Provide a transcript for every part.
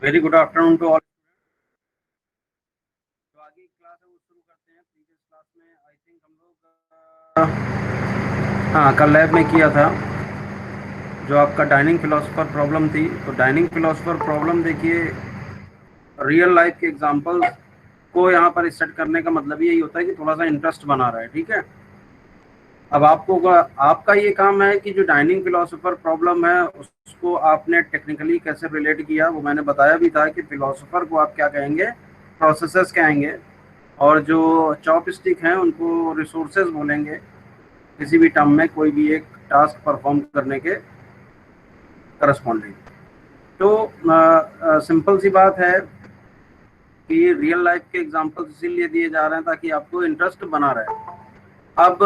Very good afternoon to all. जो आगे की क्लास है वो शुरू करते हैं। प्रीवियस क्लास में आई थिंक हम लोग हाँ कल लैब में किया था जो आपका डाइनिंग फिलोसफर प्रॉब्लम थी। तो डाइनिंग फिलोसफर प्रॉब्लम देखिए, रियल लाइफ के एग्जांपल्स को यहाँ पर सेट करने का मतलब यही होता है कि थोड़ा सा इंटरेस्ट बना रहा है। ठीक है, अब आपका ये काम है कि जो डाइनिंग फिलोसफर प्रॉब्लम है उसको आपने टेक्निकली कैसे रिलेट किया। वो मैंने बताया भी था कि फिलोसफर को आप क्या कहेंगे, प्रोसेसेस कहेंगे, और जो चॉप स्टिक हैं उनको रिसोर्सेज बोलेंगे, किसी भी टर्म में कोई भी एक टास्क परफॉर्म करने के करस्पॉन्डिंग। तो सिंपल सी बात है कि रियल लाइफ के एग्जांपल्स इसीलिए दिए जा रहे हैं ताकि आपको इंटरेस्ट बना रहे। अब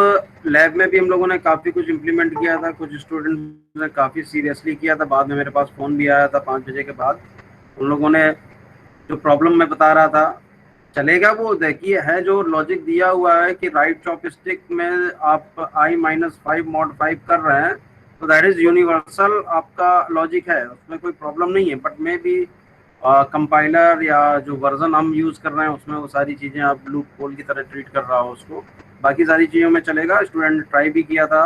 लैब में भी हम लोगों ने काफ़ी कुछ इम्प्लीमेंट किया था, कुछ स्टूडेंट्स ने काफ़ी सीरियसली किया था। बाद में मेरे पास फ़ोन भी आया था 5 बजे के बाद। उन लोगों ने जो प्रॉब्लम मैं बता रहा था चलेगा, वो देखिए है जो लॉजिक दिया हुआ है कि राइट चॉपस्टिक में आप i-5 मॉड 5 कर रहे हैं, तो दैट इज यूनिवर्सल आपका लॉजिक है, उसमें कोई प्रॉब्लम नहीं है। बट मे बी कंपाइलर या जो वर्जन हम यूज़ कर रहे हैं उसमें वो सारी चीज़ें आप लूप होल की तरह ट्रीट कर रहा हो उसको। बाकी सारी चीज़ों में चलेगा। स्टूडेंट ने ट्राई भी किया था,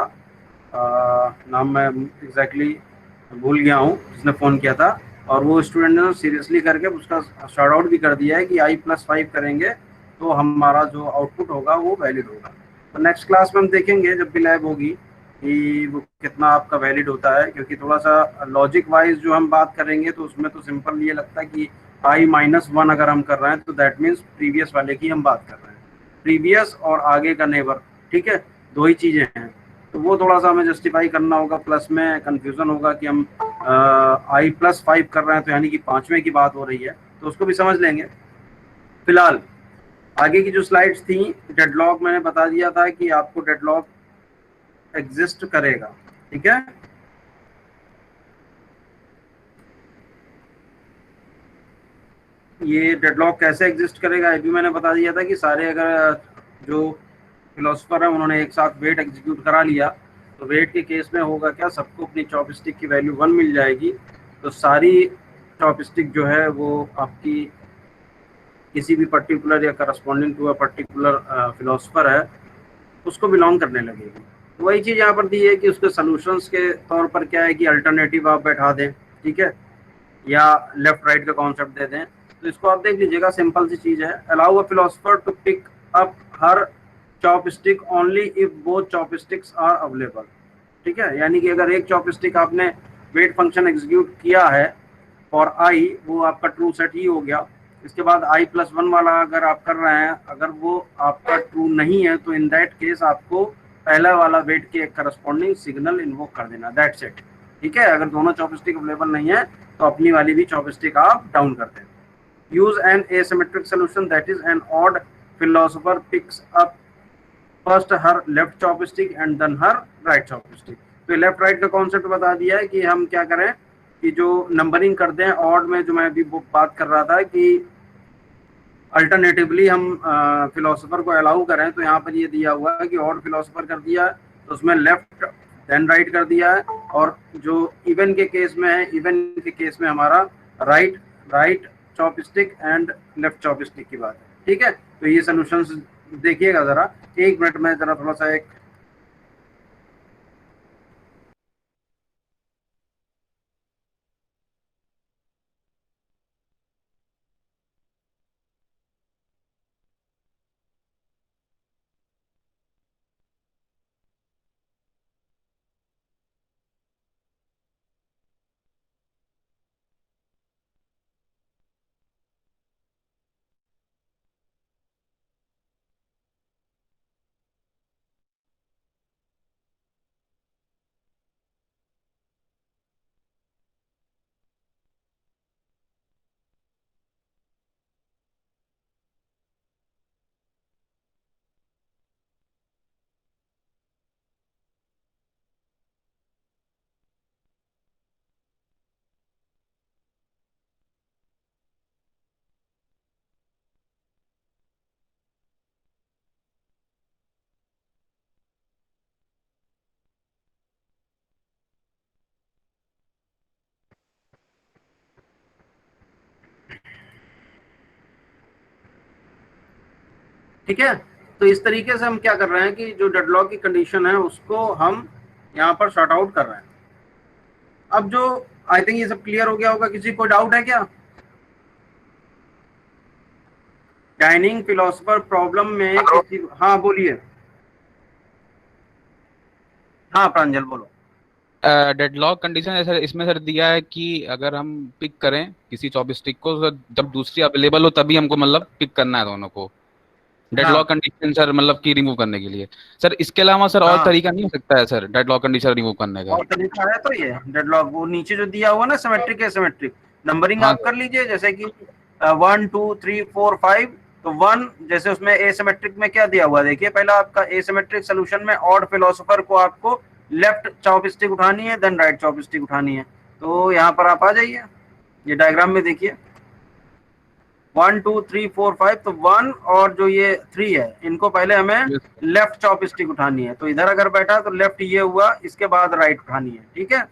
नाम मैं एग्जैक्टली भूल गया हूँ जिसने फ़ोन किया था, और वो स्टूडेंट ने सीरियसली करके उसका शॉर्ट आउट भी कर दिया है कि i+5 करेंगे तो हमारा जो आउटपुट होगा वो वैलिड होगा। तो नेक्स्ट क्लास में हम देखेंगे जब भी लैब होगी कि वो कितना आपका वैलिड होता है, क्योंकि थोड़ा सा लॉजिक वाइज जो हम बात करेंगे तो उसमें तो सिंपल ये लगता है कि i-1 अगर हम कर रहे हैं तो दैट मीन्स प्रीवियस वाले की हम बात कर रहे हैं, प्रीवियस और आगे का नेबर। ठीक है, दो ही चीज़ें हैं। तो वो थोड़ा सा हमें जस्टिफाई करना होगा, प्लस में कंफ्यूजन होगा कि हम i+5 कर रहे हैं तो यानी कि पांचवें की बात हो रही है, तो उसको भी समझ लेंगे। फिलहाल आगे की जो स्लाइड्स थी, डेडलॉक मैंने बता दिया था कि आपको डेडलॉक एग्जिस्ट करेगा। ठीक है, ये डेडलॉक कैसे एग्जिस्ट करेगा ये भी मैंने बता दिया था कि सारे अगर जो फिलोसफर है उन्होंने एक साथ वेट एग्जीक्यूट करा लिया तो वेट के केस में होगा क्या, सबको अपनी चॉपस्टिक की वैल्यू 1 मिल जाएगी। तो सारी चॉपस्टिक जो है वो आपकी किसी भी पर्टिकुलर या corresponding to a particular philosopher है उसको बिलोंग करने लगेगी। तो वही चीज़ यहाँ पर दी है कि उसके सोल्यूशंस के तौर पर क्या है कि अल्टरनेटिव आप बैठा दें। ठीक है, या लेफ्ट राइट का कॉन्सेप्ट दे दें। तो इसको आप देख लीजिएगा, सिंपल सी चीज़ है। Allow a philosopher to pick up her chopstick only if both chopsticks are available. ठीक है, यानी कि अगर एक चॉपस्टिक आपने वेट फंक्शन एग्जीक्यूट किया है फॉर आई, वो आपका ट्रू सेट ही हो गया। इसके बाद i+1 वाला अगर आप कर रहे हैं, अगर वो आपका ट्रू नहीं है तो इन दैट केस आपको पहला वाला वेट के करस्पॉन्डिंग सिग्नल इन्वोक कर देना, दैट्स इट। ठीक है, अगर दोनों चॉपस्टिक अवेलेबल नहीं है तो अपनी वाली भी चॉपस्टिक आप डाउन कर दें। Use an asymmetric solution, that is an odd philosopher picks up first her left chopstick and then her right chopstick. तो लेफ्ट राइट का कॉन्सेप्ट बता दिया है कि हम क्या करें कि जो नंबरिंग कर दें ऑड में, जो मैं अभी बात कर रहा था कि अल्टरनेटिवली हम फिलोसोफर को अलाउ करें। तो यहाँ पर ये दिया हुआ है कि ऑड फिलोसोफर कर दिया है तो उसमें लेफ्ट देन राइट कर दिया है, और जो इवन के केस में है, इवन के केस में हमारा right right chopstick and left chopstick की बात है। ठीक है, तो ये सोल्यूशंस देखिएगा जरा, एक मिनट में जरा थोड़ा सा एक ठीक है। तो इस तरीके से हम क्या कर रहे हैं कि जो डेडलॉक की कंडीशन है उसको हम यहाँ पर शॉर्ट आउट कर रहे हैं। अब जो आई थिंक ये सब क्लियर हो गया होगा, किसी को डाउट है क्या? डाइनिंग फिलोसफर प्रॉब्लम में किसी, हाँ बोलिए। हाँ प्रांजल बोलो। डेडलॉक कंडीशन सर इसमें सर दिया है कि अगर हम पिक करें किसी चॉपस्टिक को तो जब दूसरी अवेलेबल हो तभी हमको मतलब पिक करना है दोनों को। हाँ डेडलॉक कंडीशन सर मतलब की रिमूव करने के लिए। सर इसके अलावा सर और हाँ, तरीका नहीं हो सकता है सर डेडलॉक कंडीशन रिमूव करने का? और तरीका है तो ये डेडलॉक, वो नीचे जो दिया हुआ ना सिमेट्रिक एसिमेट्रिक, नंबरिंग हाँ आप सर। कर लीजिए जैसे कि 1 2 3 4 5। तो 1 जैसे उसमें एसिमेट्रिक में क्या दिया हुआ देखिए, पहला आपका एसिमेट्रिक सोल्यूशन में ऑड फिलोसोफर को आपको लेफ्ट चॉपस्टिक उठानी है, देन राइट चॉपस्टिक उठानी है। तो यहाँ पर आप आ जाइए, ये डायग्राम में देखिए 1 2 3 4 5। तो 1 और जो ये 3 है इनको पहले हमें यस लेफ्ट चॉपस्टिक उठानी है। तो इधर अगर बैठा तो लेफ्ट ये हुआ, इसके बाद राइट उठानी है, ठीक है।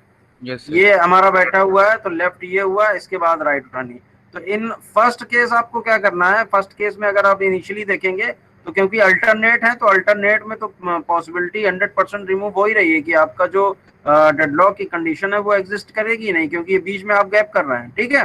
Yes sir. ये हमारा बैठा हुआ है तो लेफ्ट ये हुआ, इसके बाद राइट उठानी है। तो इन फर्स्ट केस आपको क्या करना है, फर्स्ट केस में अगर आप इनिशियली देखेंगे तो क्योंकि अल्टरनेट है तो अल्टरनेट में तो पॉसिबिलिटी 100% रिमूव हो ही रही है कि आपका जो डेडलॉक की कंडीशन है वो एग्जिस्ट करेगी नहीं, क्योंकि बीच में आप गैप कर रहे हैं, ठीक है।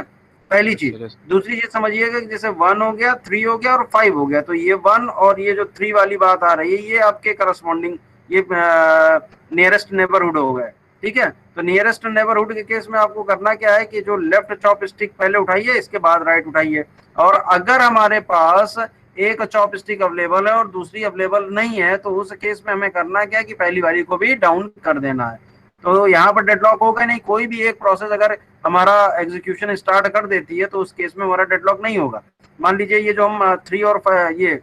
पहली यस चीज। सर। यस दूसरी चीज समझिएगा कि जैसे 1 हो गया, 3 हो गया और 5 हो गया, तो ये 1 और ये जो 3 वाली बात आ रही है ये आपके करस्पॉन्डिंग, ये नियरेस्ट नेबरहुड हो गए, ठीक है। तो नियरेस्ट नेबरहुड के केस में आपको करना क्या है कि जो लेफ्ट चॉपस्टिक पहले उठाइए, इसके बाद राइट उठाइए। और अगर हमारे पास एक चॉपस्टिक अवेलेबल है और दूसरी अवेलेबल नहीं है तो उस केस में हमें करना क्या है कि पहली वाली को भी डाउन कर देना है। तो यहाँ पर डेडलॉक होगा नहीं, कोई भी एक प्रोसेस अगर हमारा एग्जीक्यूशन स्टार्ट कर देती है तो उस केस में हमारा डेडलॉक नहीं होगा। मान लीजिए ये जो हम 3 और ये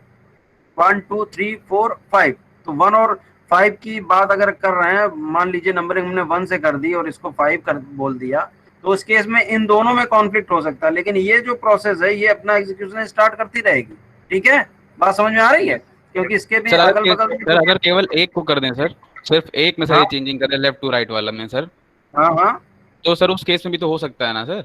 1 2 3 4 5, तो 1 और 5 की बात अगर कर रहे हैं, मान लीजिए नंबरिंग हमने 1 से कर दी और इसको 5 कर बोल दिया, तो उस केस में इन दोनों में कॉन्फ्लिक्ट हो सकता है, लेकिन ये जो प्रोसेस है ये अपना एग्जीक्यूशन स्टार्ट करती रहेगी, ठीक है। बात समझ में आ रही है? यस क्योंकि इसके भी सर। अगल बगल में सर अगर केवल एक को कर दें सर, सिर्फ एक में सर हाँ ये चेंजिंग करें लेफ्ट टू राइट वाला में सर, हाँ हाँ। तो सर उस केस में भी तो हो सकता है ना सर?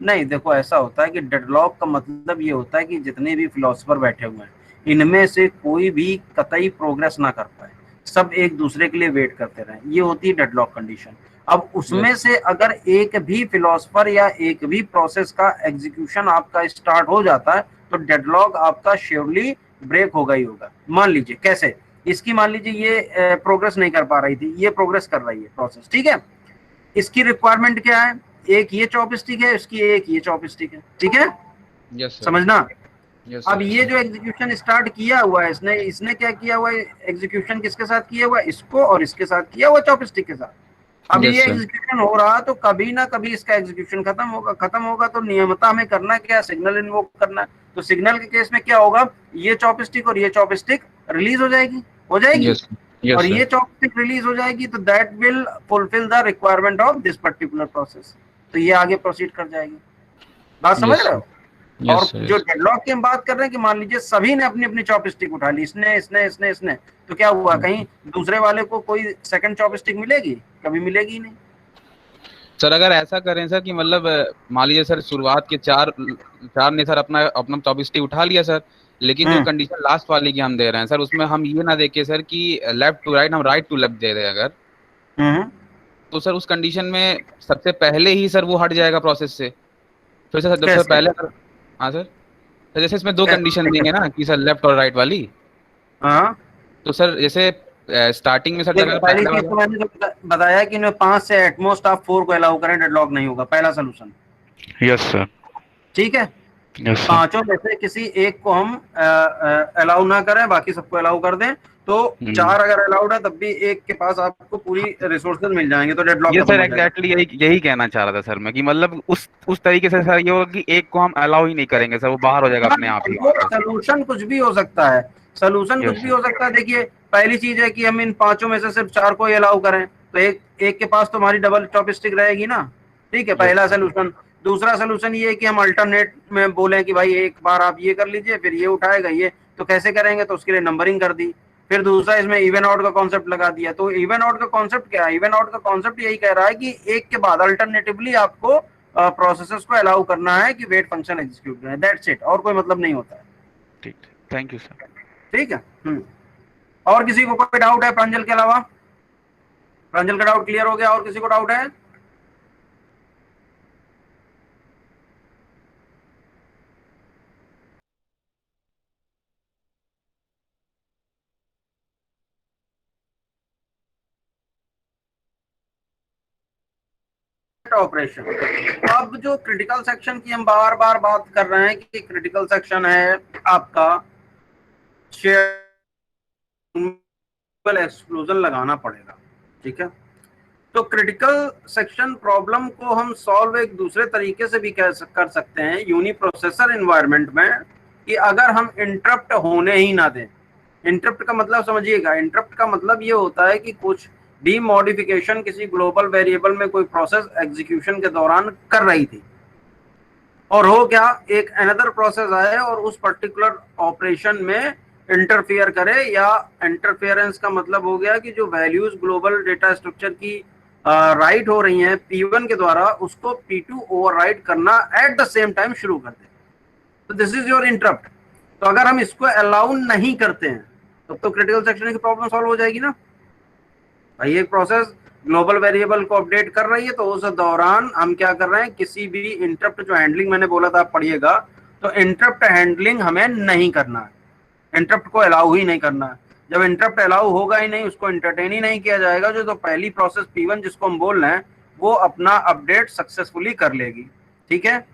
नहीं देखो, ऐसा होता है कि डेडलॉक का मतलब ये होता है कि जितने भी फिलोसफर बैठे हुए हैं इनमें से कोई भी कतई प्रोग्रेस ना कर पाए, सब एक दूसरे के लिए वेट करते रहें, ये होती है डेडलॉक कंडीशन। अब उसमें यस से अगर एक भी फिलोसफर या एक भी प्रोसेस का एग्जीक्यूशन आपका स्टार्ट हो जाता है तो डेडलॉक आपका श्योरली ब्रेक होगा ही होगा। मान लीजिए कैसे, इसकी मान लीजिए ये प्रोग्रेस नहीं कर पा रही थी, ये प्रोग्रेस कर रही है प्रोसेस, ठीक है। इसकी रिक्वायरमेंट क्या है, एक ये चॉपस्टिक है, इसकी एक ये चॉपस्टिक है, ठीक है। Yes sir. समझना। यस अब सर। ये जो एग्जीक्यूशन स्टार्ट किया हुआ है इसने इसने क्या किया हुआ है, एग्जीक्यूशन किसके साथ किया हुआ है, इसको और इसके साथ किया हुआ चॉपस्टिक के साथ। अब यस ये सर। एग्जीक्यूशन हो रहा तो कभी ना कभी इसका एग्जीक्यूशन खत्म होगा, खत्म होगा तो नियमता हमें करना क्या, सिग्नल इन्वोक करना है। तो सिग्नल के केस में क्या होगा, ये चॉपस्टिक और ये चॉपस्टिक रिलीज हो जाएगी, हो जाएगी। यस यस और सर। ये चॉपस्टिक रिलीज हो जाएगी तो that will fulfil the requirement of this particular process, तो ये आगे प्रोसीड कर जाएगी। बात समझ यस रहे सर। हो? यस और सर। जो यस डेडलॉक की हम बात कर रहे हैं कि मान लीजिए सभी ने अपनी अपनी चॉपस्टिक उठा ली, इसने, तो क्या हुआ, कहीं दूसरे वाले को कोई सेकंड चॉपस्टिक मिलेगी? कभी मिलेगी ही नहीं। सर अगर ऐसा करें सर कि मतलब मान लीजिए सर शुरुआत के चार चार ने सर अपना अपना चॉपस्टिक उठा लिया सर, लेकिन जो हम्म कंडीशन लास्ट वाली की हम दे रहे हैं सर उसमें हम ये ना देखे सर कि लेफ्ट टू राइट, हम राइट टू लेफ्ट दे रहे हैं अगर, हम्म। तो सर उस कंडीशन में सबसे पहले ही सर वो हट जाएगा प्रोसेस से। फिर सर जब सर कैसे? पहले अगर, हाँ सर, तो जैसे इसमें दो कंडीशन कैसे? देंगे ना कि सर लेफ्ट और राइट वाली, हाँ तो सर जैसे स्टार्टिंग में सर देखो, अगर पहली पहले चीज वाला, तो मैंने जो बताया कि इनमें 5 से एटमोस्ट आप 4 को अलाउ करें डेडलॉक नहीं होगा, पहला सोल्यूशन, यस सर। ठीक है। Yes sir. पांचों में से किसी एक को हम अलाउ ना करें, बाकी सबको अलाउ कर दें, तो हम्म। 4 अगर अलाउड है तब भी एक के पास आपको पूरी रिसोर्सेज मिल जाएंगे, तो डेडलॉक ये खत्म सर हो जाएगा। एग्जैक्टली यही कहना चाह रहा था सर मैं कि मतलब उस तरीके से सर ये होगा कि एक को हम अलाउ ही नहीं करेंगे सर, वो बाहर हो जाएगा हाँ, अपने आप ही वो वहां से। सोल्यूशन कुछ भी हो सकता है, सोल्यूशन कुछ यस भी सर। हो सकता है। देखिए पहली चीज है कि हम इन पांचों में से सिर्फ 4 को ही अलाउ करें, तो एक एक के पास तो हमारी डबल चॉपस्टिक रहेगी ना, ठीक है, यस पहला सर। सोल्यूशन। दूसरा सोल्यूशन ये है कि हम अल्टरनेट में बोलें कि भाई एक बार आप ये कर लीजिए फिर ये उठाएगा ये, तो कैसे करेंगे, तो उसके लिए नंबरिंग कर दी। फिर दूसरा इसमें इवन आउट का कॉन्सेप्ट लगा दिया। तो इवन आउट का कॉन्सेप्ट क्या है, इवन आउट का कॉन्सेप्ट यही कह रहा है कि एक के बाद अल्टरनेटिवली आपको प्रोसेसेस को अलाउ करना है कि वेट फंक्शन एग्जीक्यूट करें, दैट्स इट, और कोई मतलब नहीं होता है। ठीक। Thank you sir. ठीक है। और किसी को कोई डाउट है प्रांजल के अलावा? प्रांजल का डाउट क्लियर हो गया? और किसी को डाउट है? ऑपरेशन। अब जो क्रिटिकल सेक्शन की हम बार बार बात कर रहे हैं कि क्रिटिकल सेक्शन है आपका एक्सप्लोजन लगाना पड़ेगा, ठीक है। तो क्रिटिकल सेक्शन प्रॉब्लम को हम सॉल्व एक दूसरे तरीके से भी कर सकते हैं यूनिप्रोसेसर एनवायरनमेंट में, कि अगर हम इंटरप्ट होने ही ना दें। इंटरप्ट का मतलब समझिएगा, इंटरप्ट का मतलब ये होता है कि कुछ डी मॉडिफिकेशन किसी ग्लोबल वेरिएबल में कोई प्रोसेस एग्जीक्यूशन के दौरान कर रही थी, और हो क्या, एक अनदर प्रोसेस आए और उस पर्टिकुलर ऑपरेशन में इंटरफियर करे, या इंटरफेरेंस का मतलब हो गया कि जो वैल्यूज ग्लोबल डेटा स्ट्रक्चर की राइट हो रही हैं P1 के द्वारा, उसको P2 ओवरराइट करना एट द सेम टाइम शुरू कर दे। तो दिस इज योर इंटरप्ट। तो अगर हम इसको अलाउ नहीं करते हैं तो क्रिटिकल सेक्शन की प्रॉब्लम सॉल्व हो जाएगी ना भाई। एक प्रोसेस ग्लोबल वेरिएबल को अपडेट कर रही है, तो उस दौरान हम क्या कर रहे हैं, किसी भी इंटरप्ट जो हैंडलिंग मैंने बोला था आप पढ़िएगा, तो इंटरप्ट हैंडलिंग हमें नहीं करना है, इंटरप्ट को अलाउ ही नहीं करना है। जब इंटरप्ट अलाउ होगा ही नहीं, उसको एंटरटेन ही नहीं किया जाएगा, जो तो पहली प्रोसेस P1 जिसको हम बोल रहे हैं वो अपना अपडेट सक्सेसफुली कर लेगी, ठीक है।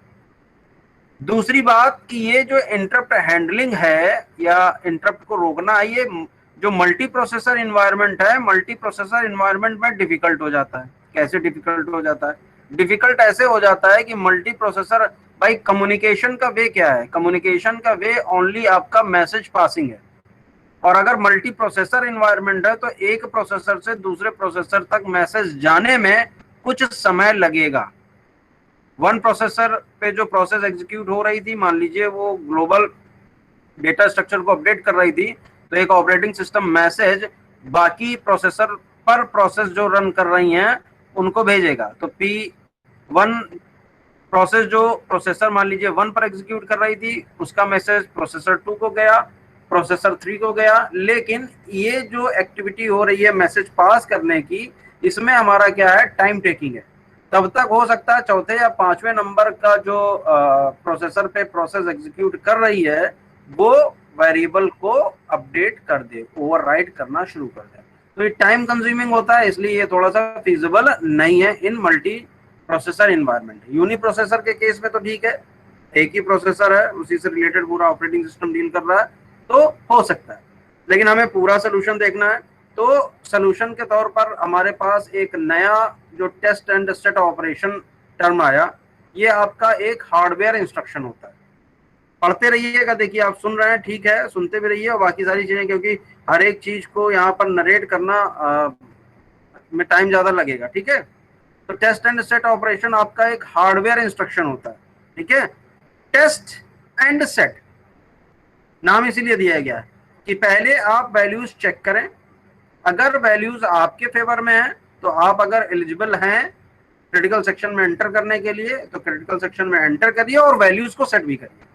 दूसरी बात कि ये जो इंटरप्ट हैंडलिंग है या इंटरप्ट को रोकना, ये जो मल्टी प्रोसेसर इन्वायरमेंट है, मल्टी प्रोसेसर इन्वायरमेंट में डिफिकल्ट हो जाता है। कैसे डिफिकल्ट हो जाता है? डिफिकल्ट ऐसे हो जाता है कि मल्टी प्रोसेसर, भाई कम्युनिकेशन का वे क्या है? कम्युनिकेशन का वे ओनली आपका मैसेज पासिंग है, और अगर मल्टी प्रोसेसर इन्वायरमेंट है तो एक प्रोसेसर से दूसरे प्रोसेसर तक मैसेज जाने में कुछ समय लगेगा। वन प्रोसेसर पे जो प्रोसेस एग्जीक्यूट हो रही थी, मान लीजिए वो ग्लोबल डेटा स्ट्रक्चर को अपडेट कर रही थी, तो एक ऑपरेटिंग सिस्टम मैसेज बाकी प्रोसेसर पर प्रोसेस जो रन कर रही हैं उनको भेजेगा। तो P1 प्रोसेस जो प्रोसेसर मान लीजिए 1 पर एग्जीक्यूट कर रही थी, उसका मैसेज प्रोसेसर 2 को गया, प्रोसेसर 3 को गया। लेकिन ये जो एक्टिविटी हो रही है मैसेज पास करने की, इसमें हमारा क्या है, टाइम टेकिंग है। तब तक हो सकता है चौथे या पांचवें नंबर का जो प्रोसेसर पे प्रोसेस एग्जीक्यूट कर रही है वो वेरिएबल को अपडेट कर दे, ओवरराइट करना शुरू कर दे। तो ये टाइम कंज्यूमिंग होता है, इसलिए ये थोड़ा सा फिजिबल नहीं है in multiprocessor environment. Uniprocessor के केस में तो ठीक है, एक ही प्रोसेसर है, उसी से रिलेटेड पूरा ऑपरेटिंग सिस्टम डील कर रहा है, तो हो सकता है। लेकिन हमें पूरा सोल्यूशन देखना है, तो सोल्यूशन के तौर पर हमारे पास एक नया जो test and set operation term आया, ये आपका एक हार्डवेयर इंस्ट्रक्शन होता है। पढ़ते रहिएगा, देखिए आप सुन रहे हैं, ठीक है, सुनते भी रहिए, और बाकी सारी चीजें, क्योंकि हर एक चीज को यहाँ पर नरेट करना में टाइम ज्यादा लगेगा, ठीक है। तो टेस्ट एंड सेट ऑपरेशन आपका एक हार्डवेयर इंस्ट्रक्शन होता है, ठीक है। टेस्ट एंड सेट नाम इसीलिए दिया गया है कि पहले आप वैल्यूज चेक करें, अगर वैल्यूज आपके फेवर में है तो आप अगर एलिजिबल हैं क्रिटिकल सेक्शन में एंटर करने के लिए, तो क्रिटिकल सेक्शन में एंटर करिए और वैल्यूज को सेट भी करिए,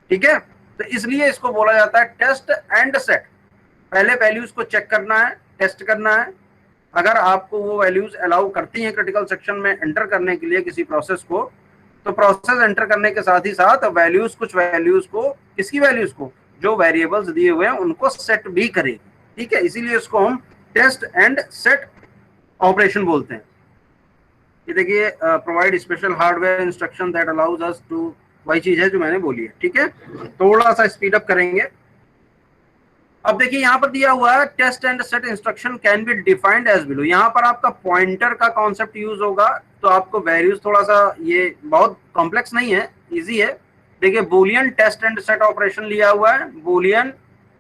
ठीक है। तो इसलिए इसको बोला जाता है टेस्ट एंड सेट। पहले वैल्यूज को चेक करना है, टेस्ट करना है, अगर आपको वो वैल्यूज अलाउ करती हैं क्रिटिकल सेक्शन में एंटर करने के लिए किसी प्रोसेस को, तो प्रोसेस एंटर करने के साथ ही साथ वैल्यूज, कुछ वैल्यूज को, किसकी वैल्यूज को, जो वेरिएबल्स दिए हुए हैं उनको सेट भी करेगी, ठीक है। इसीलिए इसको हम टेस्ट एंड सेट ऑपरेशन बोलते हैं। ये देखिए, provide special hardware instruction that allows us to, वही चीज है जो मैंने बोली है, ठीक है। थोड़ा सा स्पीड अप करेंगे। अब देखिए यहाँ पर दिया हुआ है test and set instruction can be defined as below. यहाँ पर आपका पॉइंटर का कॉन्सेप्ट यूज होगा, तो आपको वैल्यूज थोड़ा सा, ये बहुत कॉम्प्लेक्स नहीं है, इजी है। देखिए boolean test and set operation लिया हुआ है, बूलियन,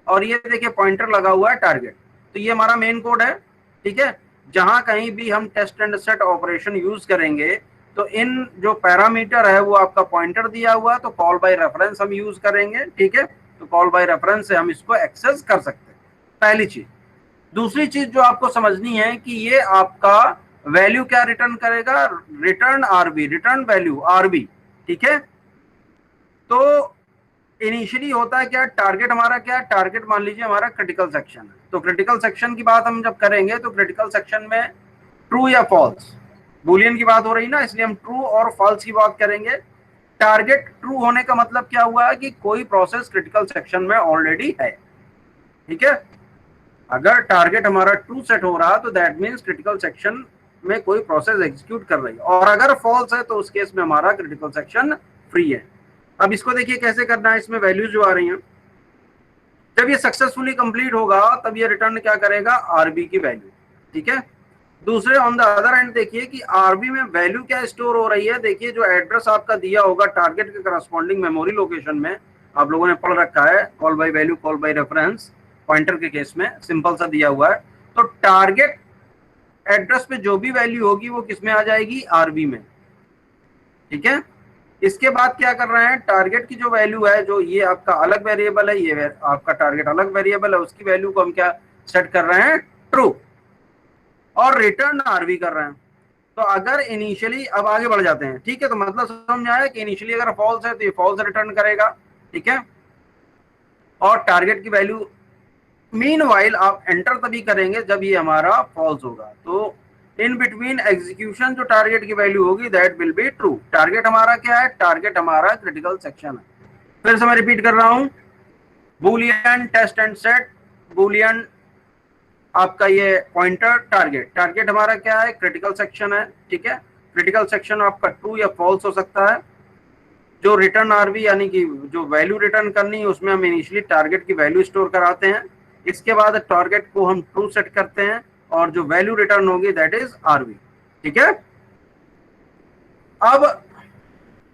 और ये देखिए पॉइंटर लगा हुआ है टारगेट। तो ये हमारा मेन कोड है, ठीक है। जहां कहीं भी हम test and set operation use करेंगे तो इन जो पैरामीटर है वो आपका पॉइंटर दिया हुआ है, तो कॉल बाय रेफरेंस हम यूज करेंगे, ठीक है। तो कॉल बाय रेफरेंस से हम इसको एक्सेस कर सकते हैं, पहली चीज। दूसरी चीज जो आपको समझनी है कि ये आपका वैल्यू क्या रिटर्न करेगा, return RB, return value RB, ठीक है। तो इनिशियली होता है क्या, टारगेट हमारा क्या है, टारगेट मान लीजिए हमारा क्रिटिकल सेक्शन है, तो क्रिटिकल सेक्शन की बात हम जब करेंगे तो क्रिटिकल सेक्शन में ट्रू या फॉल्स, बुलियन की बात हो रही ना, इसलिए हम ट्रू और फॉल्स की बात करेंगे। टारगेट ट्रू होने का मतलब क्या हुआ है कि कोई प्रोसेस क्रिटिकल सेक्शन में ऑलरेडी है, ठीक है। अगर टारगेट हमारा ट्रू सेट हो रहा तो दैट मीन्स क्रिटिकल सेक्शन में कोई प्रोसेस एग्जीक्यूट कर रही है, और अगर फॉल्स है तो उस केस में हमारा क्रिटिकल सेक्शन फ्री है। अब इसको देखिए कैसे करना है, इसमें वैल्यूज जो आ रही हैं, जब ये सक्सेसफुली कंप्लीट होगा तब ये रिटर्न क्या करेगा, आरबी की वैल्यू, ठीक है। दूसरे ऑन द अदर एंड देखिए कि आरबी में वैल्यू क्या स्टोर हो रही है, देखिए जो एड्रेस आपका दिया होगा टारगेट के करस्पॉन्डिंग मेमोरी लोकेशन में, आप लोगों ने पढ़ रखा है call by value call by reference, pointer के केस में सिंपल सा दिया हुआ है, तो टारगेट एड्रेस पे जो भी वैल्यू होगी वो किस में आ जाएगी, आरबी में, ठीक है। इसके बाद क्या कर रहे हैं, टारगेट की जो वैल्यू है, जो ये आपका अलग वेरिएबल है, ये आपका टारगेट अलग वेरिएबल है, उसकी वैल्यू को हम क्या सेट कर रहे हैं, ट्रू, और रिटर्न आरबी कर रहे हैं। तो अगर इनिशियली, अब आगे बढ़ जाते हैं, ठीक है, तो मतलब समझ आया कि इनिशियली अगर फॉल्स है तो ये फॉल्स रिटर्न करेगा, ठीक है, और टारगेट की वैल्यू मीनवाइल आप एंटर तभी करेंगे जब ये हमारा फॉल्स होगा, तो इन बिटवीन एग्जीक्यूशन जो टारगेट की वैल्यू होगी that will be true. Target हमारा क्या है, टारगेट हमारा क्रिटिकल सेक्शन है। फिर से मैं रिपीट कर रहा हूं, boolean test and set, boolean आपका ये पॉइंटर, टारगेट, टारगेट हमारा क्या है, क्रिटिकल सेक्शन है, ठीक है। क्रिटिकल सेक्शन आपका ट्रू या फॉल्स हो सकता है। जो रिटर्न आरबी यानी कि जो वैल्यू रिटर्न करनी है उसमें हम इनिशियली टारगेट की वैल्यू स्टोर कराते हैं, इसके बाद टारगेट को हम ट्रू सेट करते हैं और जो वैल्यू रिटर्न होगी दैट इज आरबी, ठीक है। अब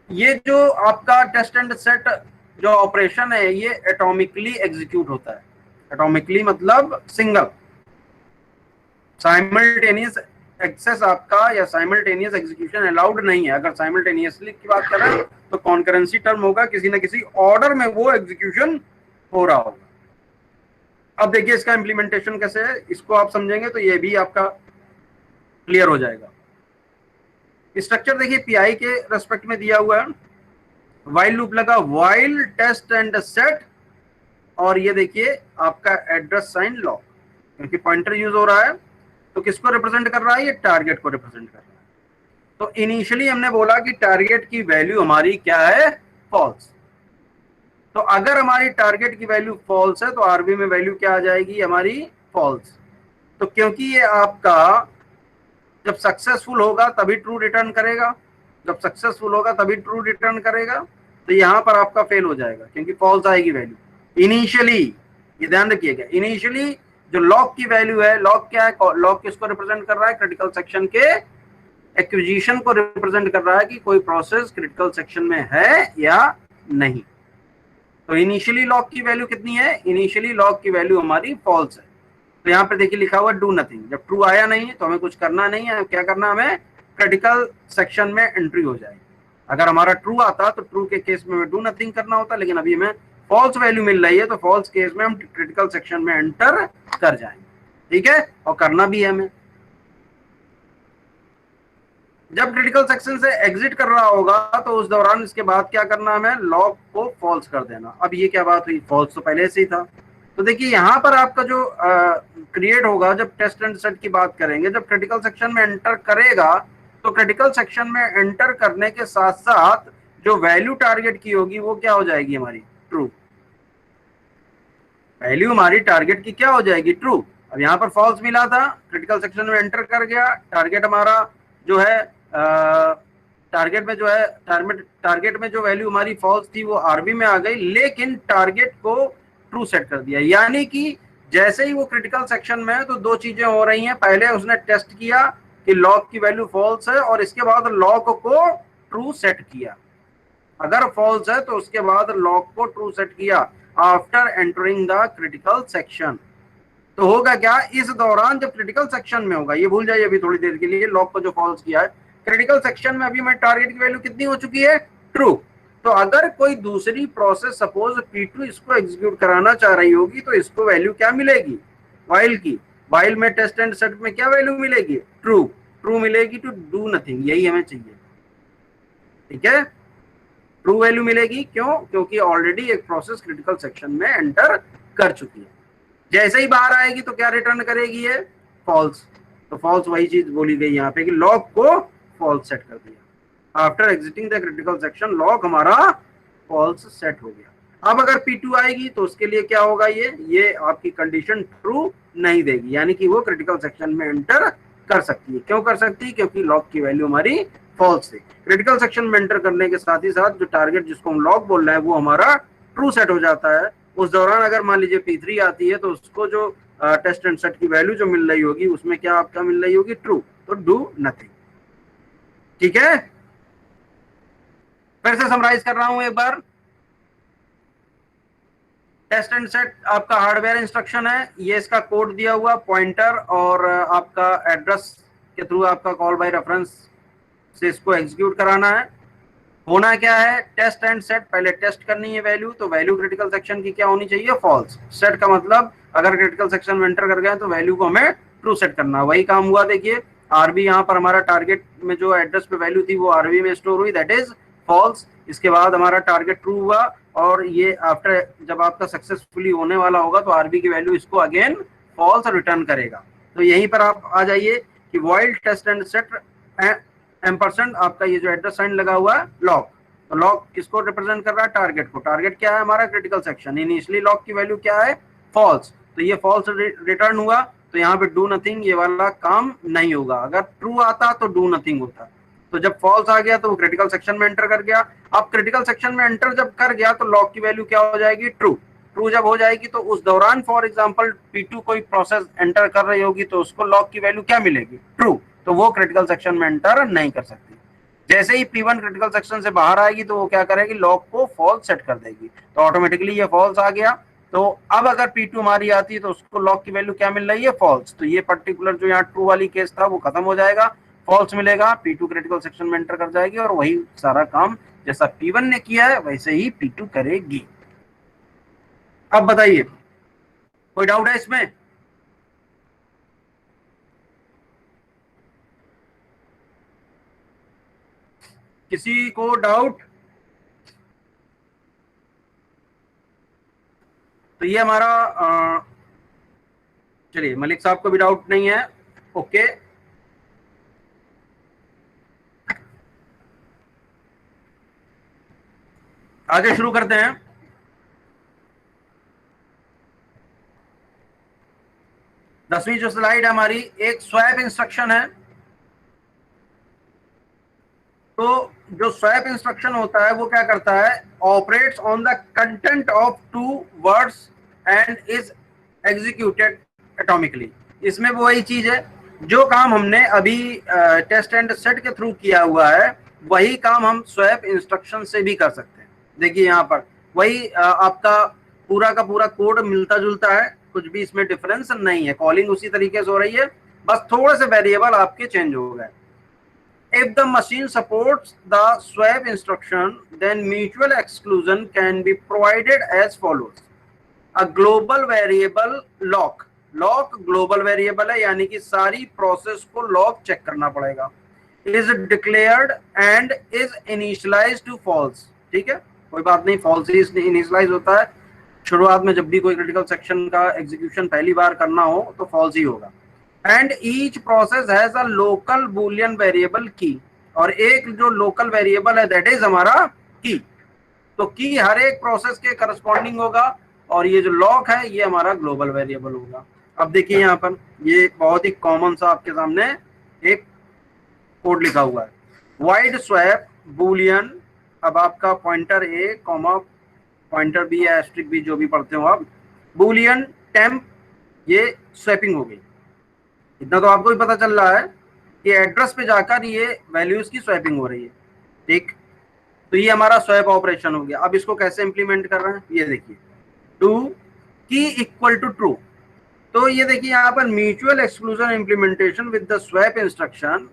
ये जो आपका टेस्ट एंड सेट जो ऑपरेशन है ये एटॉमिकली एग्जीक्यूट होता है, एटॉमिकली मतलब सिंगल, साइमल्टेनियस एक्सेस आपका या साइमल्टेनियस एग्जीक्यूशन अलाउड नहीं है। अगर साइमल्टेनियसली की बात करें तो कॉन्करेंसी टर्म होगा, किसी ना किसी ऑर्डर में वो एग्जीक्यूशन हो रहा होगा। अब देखिए इसका इंप्लीमेंटेशन कैसे है, इसको आप समझेंगे तो ये भी आपका क्लियर हो जाएगा। स्ट्रक्चर देखिए पीआई के रेस्पेक्ट में दिया हुआ है, वाइल लूप लगा, वाइल टेस्ट एंड सेट, और ये देखिए आपका एड्रेस साइन लॉक, क्योंकि पॉइंटर यूज हो रहा है तो किसको रिप्रेजेंट कर रहा है, ये टारगेट को रिप्रेजेंट कर रहा है। तो इनिशियली हमने बोला कि टारगेट की वैल्यू हमारी क्या है, फॉल्स, तो अगर हमारी टारगेट की वैल्यू फॉल्स है तो आरबी में वैल्यू क्या आ जाएगी हमारी, फॉल्स। तो क्योंकि ये आपका जब सक्सेसफुल होगा तभी ट्रू रिटर्न करेगा, जब सक्सेसफुल होगा तभी ट्रू रिटर्न करेगा, तो यहां पर आपका फेल हो जाएगा क्योंकि फॉल्स आएगी वैल्यू इनिशियली। ये ध्यान रखिएगा, इनिशियली जो लॉक की वैल्यू है, लॉक क्या है, लॉक किसको रिप्रेजेंट कर रहा है, क्रिटिकल सेक्शन के एक्विजिशन को रिप्रेजेंट कर रहा है कि कोई प्रोसेस क्रिटिकल सेक्शन में है या नहीं। तो इनिशियली लॉक की वैल्यू कितनी है, इनिशियली लॉक की वैल्यू हमारी फॉल्स है। तो यहाँ पे देखिए लिखा हुआ डू नथिंग, जब ट्रू आया नहीं तो हमें कुछ करना नहीं है, क्या करना, हमें क्रिटिकल सेक्शन में एंट्री हो जाएगी। अगर हमारा ट्रू आता तो ट्रू के केस में डू नथिंग करना होता, लेकिन अभी हमें फॉल्स वैल्यू मिल रही है तो फॉल्स केस में हम क्रिटिकल सेक्शन में एंटर कर जाएंगे, ठीक है, और करना भी है हमें। जब क्रिटिकल सेक्शन से एग्जिट कर रहा होगा तो उस दौरान इसके बाद क्या करना, हमें लॉक को फॉल्स कर देना। अब ये क्या बात हुई, फॉल्स तो पहले से ही था। तो देखिए यहाँ पर आपका जो क्रिएट होगा, जब टेस्ट एंड सेट की बात करेंगे, जब क्रिटिकल सेक्शन में एंटर करेगा तो क्रिटिकल सेक्शन में एंटर करने के साथ साथ जो वैल्यू टारगेट की होगी वो क्या हो जाएगी हमारी, ट्रू। वैल्यू हमारी टारगेट की क्या हो जाएगी, ट्रू। अब यहाँ पर फॉल्स मिला था, क्रिटिकल सेक्शन में एंटर कर गया, टारगेट हमारा जो है टारगेट में जो है टारगेट में जो वैल्यू हमारी फॉल्स थी वो आरबी में आ गई, लेकिन टारगेट को ट्रू सेट कर दिया। यानी कि जैसे ही वो क्रिटिकल सेक्शन में है तो दो चीजें हो रही हैं, पहले उसने टेस्ट किया कि लॉक की वैल्यू फॉल्स है और इसके बाद लॉक को ट्रू सेट किया। अगर फॉल्स है तो उसके बाद लॉक को ट्रू सेट किया after entering the critical section. तो होगा क्या, इस दौरान जब क्रिटिकल सेक्शन में होगा, ये भूल जाइए अभी थोड़ी देर के लिए, लॉक को जो फॉल्स किया है क्रिटिकल सेक्शन में, अभी मैं टारगेट की वैल्यू कितनी हो चुकी है, ट्रू। तो अगर कोई दूसरी प्रोसेस सपोज P2 इसको एग्जीक्यूट कराना चाह रही होगी तो इसको वैल्यू क्या मिलेगी, वाइल की, वाइल में टेस्ट एंड सेट में क्या वैल्यू मिलेगी, ट्रू, ट्रू मिलेगी टू डू नथिंग, यही हमें चाहिए, ठीक है। ट्रू वैल्यू मिलेगी। क्यों? क्योंकि ऑलरेडी एक प्रोसेस क्रिटिकल सेक्शन में एंटर कर चुकी है। जैसे ही बाहर आएगी तो क्या रिटर्न करेगी? ये फॉल्स। तो फॉल्स वही चीज बोली गई यहाँ पे कि लॉक को फॉल्स सेट कर दिया। After exiting the critical section lock हमारा फॉल्स सेट हो गया। अब अगर P2 आएगी तो उसके लिए क्या होगा? ये आपकी कंडीशन ट्रू नहीं देगी, यानी कि वो क्रिटिकल सेक्शन में एंटर कर सकती है। क्यों कर सकती है? क्योंकि लॉक की वैल्यू हमारी फॉल्स है। क्रिटिकल सेक्शन में एंटर करने के साथ ही साथ जो टारगेट जिसको हम लॉक बोल रहे हैं वो हमारा ट्रू सेट हो जाता है। उस दौरान अगर मान लीजिए P3 आती है तो उसको जो टेस्ट एंड सेट की वैल्यू जो मिल रही होगी उसमें क्या आपका मिल रही होगी? ट्रू। तो डू नथिंग। ठीक है, फिर से समराइज कर रहा हूं एक बार। टेस्ट एंड सेट आपका हार्डवेयर इंस्ट्रक्शन है, ये इसका कोड दिया हुआ पॉइंटर और आपका एड्रेस के थ्रू आपका कॉल बाय रेफरेंस से इसको एग्जीक्यूट कराना है। होना क्या है? टेस्ट एंड सेट, पहले टेस्ट करनी है वैल्यू, तो वैल्यू क्रिटिकल सेक्शन की क्या होनी चाहिए? फॉल्स। सेट का मतलब अगर क्रिटिकल सेक्शन में एंटर कर गए तो वैल्यू को हमें ट्रू सेट करना है। वही काम हुआ। देखिए आरबी यहाँ पर हमारा टारगेट में जो एड्रेस पे वैल्यू थी वो आरबी में स्टोर हुई, दैट इज फॉल्स। इसके बाद हमारा टारगेट ट्रू हुआ और ये आफ्टर जब आपका सक्सेसफुली होने वाला होगा तो आरबी की वैल्यू इसको अगेन फॉल्स रिटर्न करेगा। तो यहीं पर आप आ जाइए कि while test and set ampersand आपका ये जो एड्रेस साइन लगा हुआ है लॉक, तो लॉक किसको रिप्रेजेंट कर रहा है? टारगेट को। टारगेट क्या है हमारा? Critical section. इनिशियली लॉक की वैल्यू क्या है? फॉल्स। तो ये फॉल्स रिटर्न हुआ, तो यहाँ पे डू नथिंग ये वाला काम नहीं होगा। अगर ट्रू आता तो डू नथिंग होता। तो जब फॉल्स आ गया तो वो क्रिटिकल सेक्शन में एंटर कर गया। अब क्रिटिकल सेक्शन में एंटर जब कर गया तो लॉक की वैल्यू क्या हो जाएगी? ट्रू। ट्रू जब हो जाएगी तो उस दौरान फॉर एग्जांपल P2 कोई प्रोसेस एंटर कर रही होगी तो उसको लॉक की वैल्यू क्या मिलेगी? ट्रू। तो वो क्रिटिकल सेक्शन में एंटर नहीं कर सकती। जैसे ही P1 क्रिटिकल सेक्शन से बाहर आएगी तो वो क्या करेगी? लॉक को फॉल्स सेट कर देगी। तो ऑटोमेटिकली ये फॉल्स आ गया। तो अब अगर P2 हमारी आती है तो उसको लॉक की वैल्यू क्या मिल रही है? फॉल्स। तो ये पर्टिकुलर जो यहाँ ट्रू वाली केस था वो खत्म हो जाएगा, फॉल्स मिलेगा। P2 क्रिटिकल सेक्शन में एंटर कर जाएगी और वही सारा काम जैसा P1 ने किया है वैसे ही P2 करेगी। अब बताइए कोई डाउट है इसमें? किसी को डाउट? तो ये हमारा चलिए मलिक साहब को भी डाउट नहीं है, ओके। आगे शुरू करते हैं। दसवीं जो स्लाइड है हमारी, एक स्वैप इंस्ट्रक्शन है। तो जो स्वैप इंस्ट्रक्शन होता है वो क्या करता है? Operates on the content of two words and is executed atomically. इसमें वो वही चीज है जो काम हमने अभी टेस्ट एंड सेट के थ्रू किया हुआ है, वही काम हम स्वैप इंस्ट्रक्शन से भी कर सकते हैं। देखिए यहाँ पर वही आपका पूरा का पूरा कोड मिलता जुलता है, कुछ भी इसमें डिफरेंस नहीं है। कॉलिंग उसी तरीके से हो रही है, बस थोड़े से वेरिएबल आपके चेंज हो गए। If the machine supports the swap instruction, then mutual exclusion can be provided as follows. A global variable lock. Lock global variable है, यानी कि सारी प्रोसेस को लॉक चेक करना पड़ेगा। Is declared and is initialized to false. ठीक है, कोई बात नहीं, false ही इनिशियलाइज होता है। शुरुआत में जब भी कोई क्रिटिकल सेक्शन का एग्जीक्यूशन पहली बार करना हो तो false ही होगा। And each process has a local Boolean variable की, और एक जो लोकल वेरिएबल है दैट इज हमारा की। तो की हर एक प्रोसेस के करस्पॉन्डिंग होगा और ये जो लॉक है ये हमारा ग्लोबल वेरिएबल होगा। अब देखिए यहाँ पर ये बहुत ही कॉमन सा आपके सामने एक कोड लिखा हुआ है, वाइड स्वैप बूलियन। अब आपका पॉइंटर ए कॉमा पॉइंटर बी या एस्ट्रिक बी जो भी पढ़ते हो आप, बूलियन टेम्प, ये स्वैपिंग हो गई। इतना तो आपको भी पता चल रहा है कि एड्रेस पे जाकर ये वैल्यूज की स्वैपिंग हो रही है, ठीक। तो ये हमारा स्वैप ऑपरेशन हो गया। अब इसको कैसे इंप्लीमेंट कर रहे हैं ये देखिए, टू की इक्वल टू ट्रू। तो ये देखिए यहाँ पर mutual exclusion implementation with the swap instruction.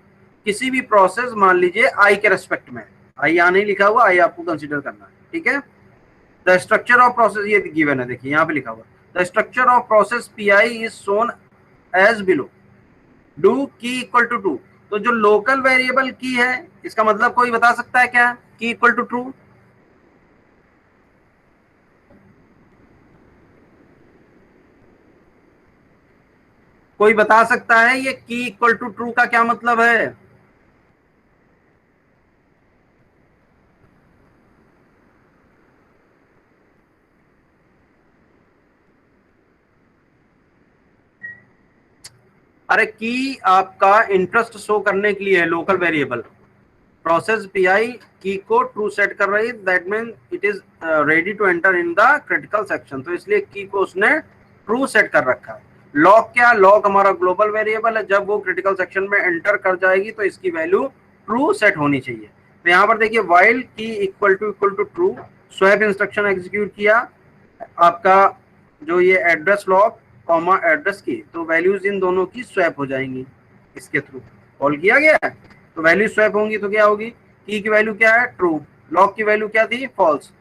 किसी भी प्रोसेस मान लीजिए आई के रेस्पेक्ट में, आई यहाँ नहीं लिखा हुआ, आई आपको कंसिडर करना है, ठीक है। द स्ट्रक्चर ऑफ प्रोसेस ये गिवन है, देखिए यहाँ पे लिखा हुआ, the structure of process P I is shown as below. Do key equal to true. तो जो लोकल वेरिएबल की है इसका मतलब कोई बता सकता है क्या? की इक्वल टू ट्रू। कोई बता सकता है ये की इक्वल टू ट्रू का क्या मतलब है? अरे की आपका इंटरेस्ट शो करने के लिए है, लोकल वेरिएबल। प्रोसेस पीआई की को ट्रू सेट कर रही है, that mean it is ready to enter in the critical section, तो इसलिए की को उसने ट्रू सेट कर रखा है। लॉग क्या, लॉग हमारा ग्लोबल वेरिएबल है, जब वो क्रिटिकल सेक्शन में एंटर कर जाएगी तो इसकी वैल्यू ट्रू सेट होनी चाहिए। तो यहाँ पर देखिए while key equal to true, swap instruction execute किया आपका, जो ये एड्रेस लॉग कॉमा एड्रेस की, तो वैल्यूज इन दोनों की स्वैप हो जाएंगी इसके थ्रू। कॉल किया गया है तो वैल्यू स्वैप होंगी, तो क्या होगी, की वैल्यू क्या है, ट्रू, लॉग की वैल्यू क्या थी, फॉल्स।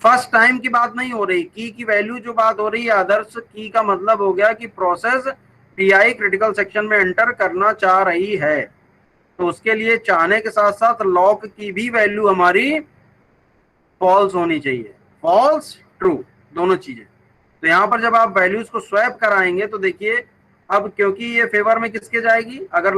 फर्स्ट टाइम की बात नहीं हो रही, की वैल्यू जो बात हो रही है आदर्श, की का मतलब हो गया कि प्रोसेस पीआई क्रिटिकल सेक्शन में एंटर करना चाह रही है, तो उसके लिए चाहने के साथ साथ लॉग की भी वैल्यू हमारी फॉल्स होनी चाहिए, फॉल्स ट्रू दोनों चीजें। तो यहाँ पर जब आप वैल्यूज को स्वैप कराएंगे तो देखिए, अब क्योंकि ये फेवर में किसके जाएगी, अगर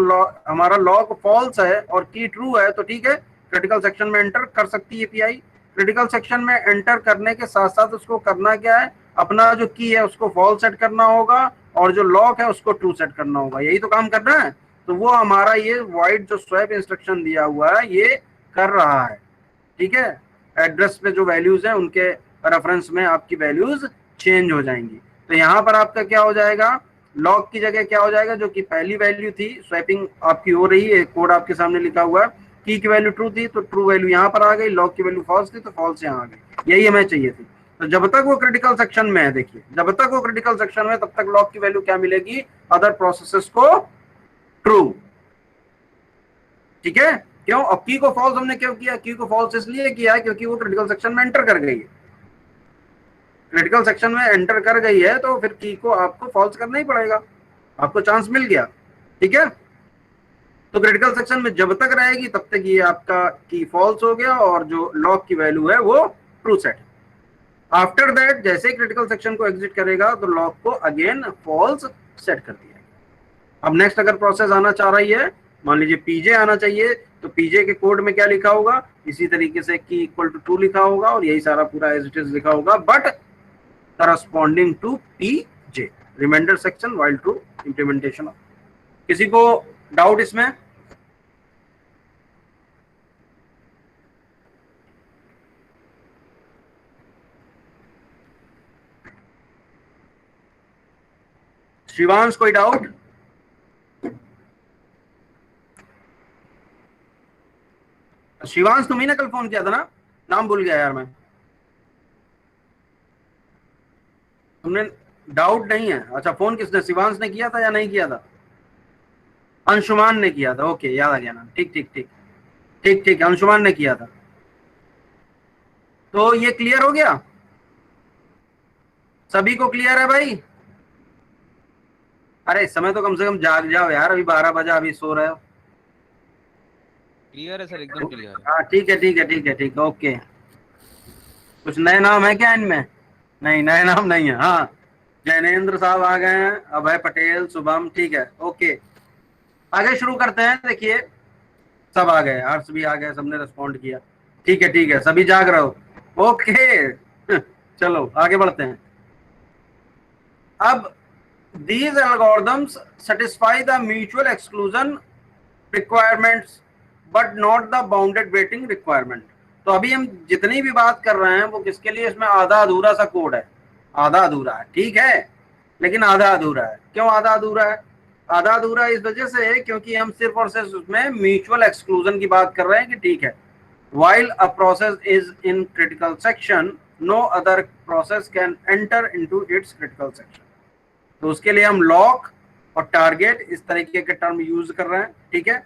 हमारा लॉग फॉल्स है और की ट्रू है तो ठीक है, क्रिटिकल सेक्शन में एंटर कर सकती है पीआई। क्रिटिकल सेक्शन में एंटर करने के साथ साथ उसको करना क्या है, अपना जो की है उसको फॉल्स सेट करना होगा और जो लॉक है उसको ट्रू सेट करना होगा, यही तो काम करना है। तो वो हमारा ये वाइड जो स्वैप इंस्ट्रक्शन दिया हुआ है ये कर रहा है, ठीक है। एड्रेस पे जो वैल्यूज हैं उनके रेफरेंस में आपकी वैल्यूज चेंज हो जाएंगी। तो यहाँ पर आपका क्या हो जाएगा, लॉग की जगह क्या हो जाएगा, जो कि पहली वैल्यू थी, स्वैपिंग आपकी हो रही है, कोड आपके सामने लिखा हुआ है, की वैल्यू ट्रू थी तो ट्रू वैल्यू यहाँ पर आ गई, लॉग की वैल्यू फॉल्स थी तो फॉल्स यहाँ आ गई, यही हमें चाहिए थी। तो जब तक वो क्रिटिकल सेक्शन में है, देखिए जब तक वो क्रिटिकल सेक्शन में, तब तक लॉग की वैल्यू क्या मिलेगी, अदर प्रोसेसेस को ट्रू, ठीक है। क्यों, अब की को फॉल्स हमने क्यों किया, की को फॉल्स इसलिए किया क्योंकि वो क्रिटिकल सेक्शन में एंटर कर गई है, क्रिटिकल सेक्शन में एंटर कर गई है तो फिर की को आपको फॉल्स करना ही पड़ेगा, आपको चांस मिल गया, ठीक है। तो क्रिटिकल सेक्शन में जब तक रहेगी तब तक ये आपका की फॉल्स हो गया और जो लॉग की वैल्यू है वो ट्रू सेट। आफ्टर दैट जैसे क्रिटिकल सेक्शन को एग्जिट करेगा तो लॉग को अगेन फॉल्स सेट कर दिया। अब नेक्स्ट अगर प्रोसेस आना चाह रही है, मान लीजिए पीजे आना चाहिए, तो पीजे के कोड में क्या लिखा होगा, इसी तरीके से की इक्वल टू ट्रू लिखा होगा और यही सारा पूरा एज इट इज लिखा होगा, but corresponding to PJ, remainder section while true implementation. किसी को डाउट इसमें? शिवांश कोई डाउट? शिवांश तुम्ही ने कल फोन किया था ना, नाम भूल गया यार मैं, तुमने, डाउट नहीं है, अच्छा फोन किसने, शिवांश ने किया था या नहीं किया था? अंशुमान ने किया था, ओके याद आ गया नाम, ठीक ठीक ठीक, ठीक ठीक अंशुमान ने किया था। तो ये क्लियर हो गया, सभी को क्लियर है भाई? अरे इस समय तो कम से कम जाग जाओ यार, अभी 12 बजा, अभी सो रहे हो। क्लियर है सर, एकदम क्लियर है। हाँ ठीक है ठीक है ठीक है ठीक है, ओके। कुछ नए नाम है क्या इनमें? नहीं नए नाम नहीं है, हाँ। जैनेन्द्र साहब आ गए हैं, अभय पटेल, शुभम, ठीक है ओके। आगे शुरू करते हैं, देखिए सब आ गए, हर्ष भी आ गए, सबने रिस्पॉन्ड किया, ठीक है सभी जाग रहे हो, ओके। चलो आगे बढ़ते हैं। अब these algorithms satisfy the mutual exclusion requirements but not the bounded weighting requirement। तो अभी हम जितनी भी बात कर रहे हैं वो किसके लिए, इसमें आधा अधूरा सा कोड है, आधा अधूरा है, ठीक है, लेकिन आधा अधूरा है। क्यों आधा अधूरा है? आधा अधूरा इस वजह से है क्योंकि हम सिर्फ और सिर्फ उसमें म्यूचुअल एक्सक्लूजन की बात कर रहे हैं कि ठीक है, while a process is in critical section no other process can enter into its critical section। तो उसके लिए हम लॉक और टारगेट इस तरीके के टर्म यूज कर रहे हैं, ठीक है।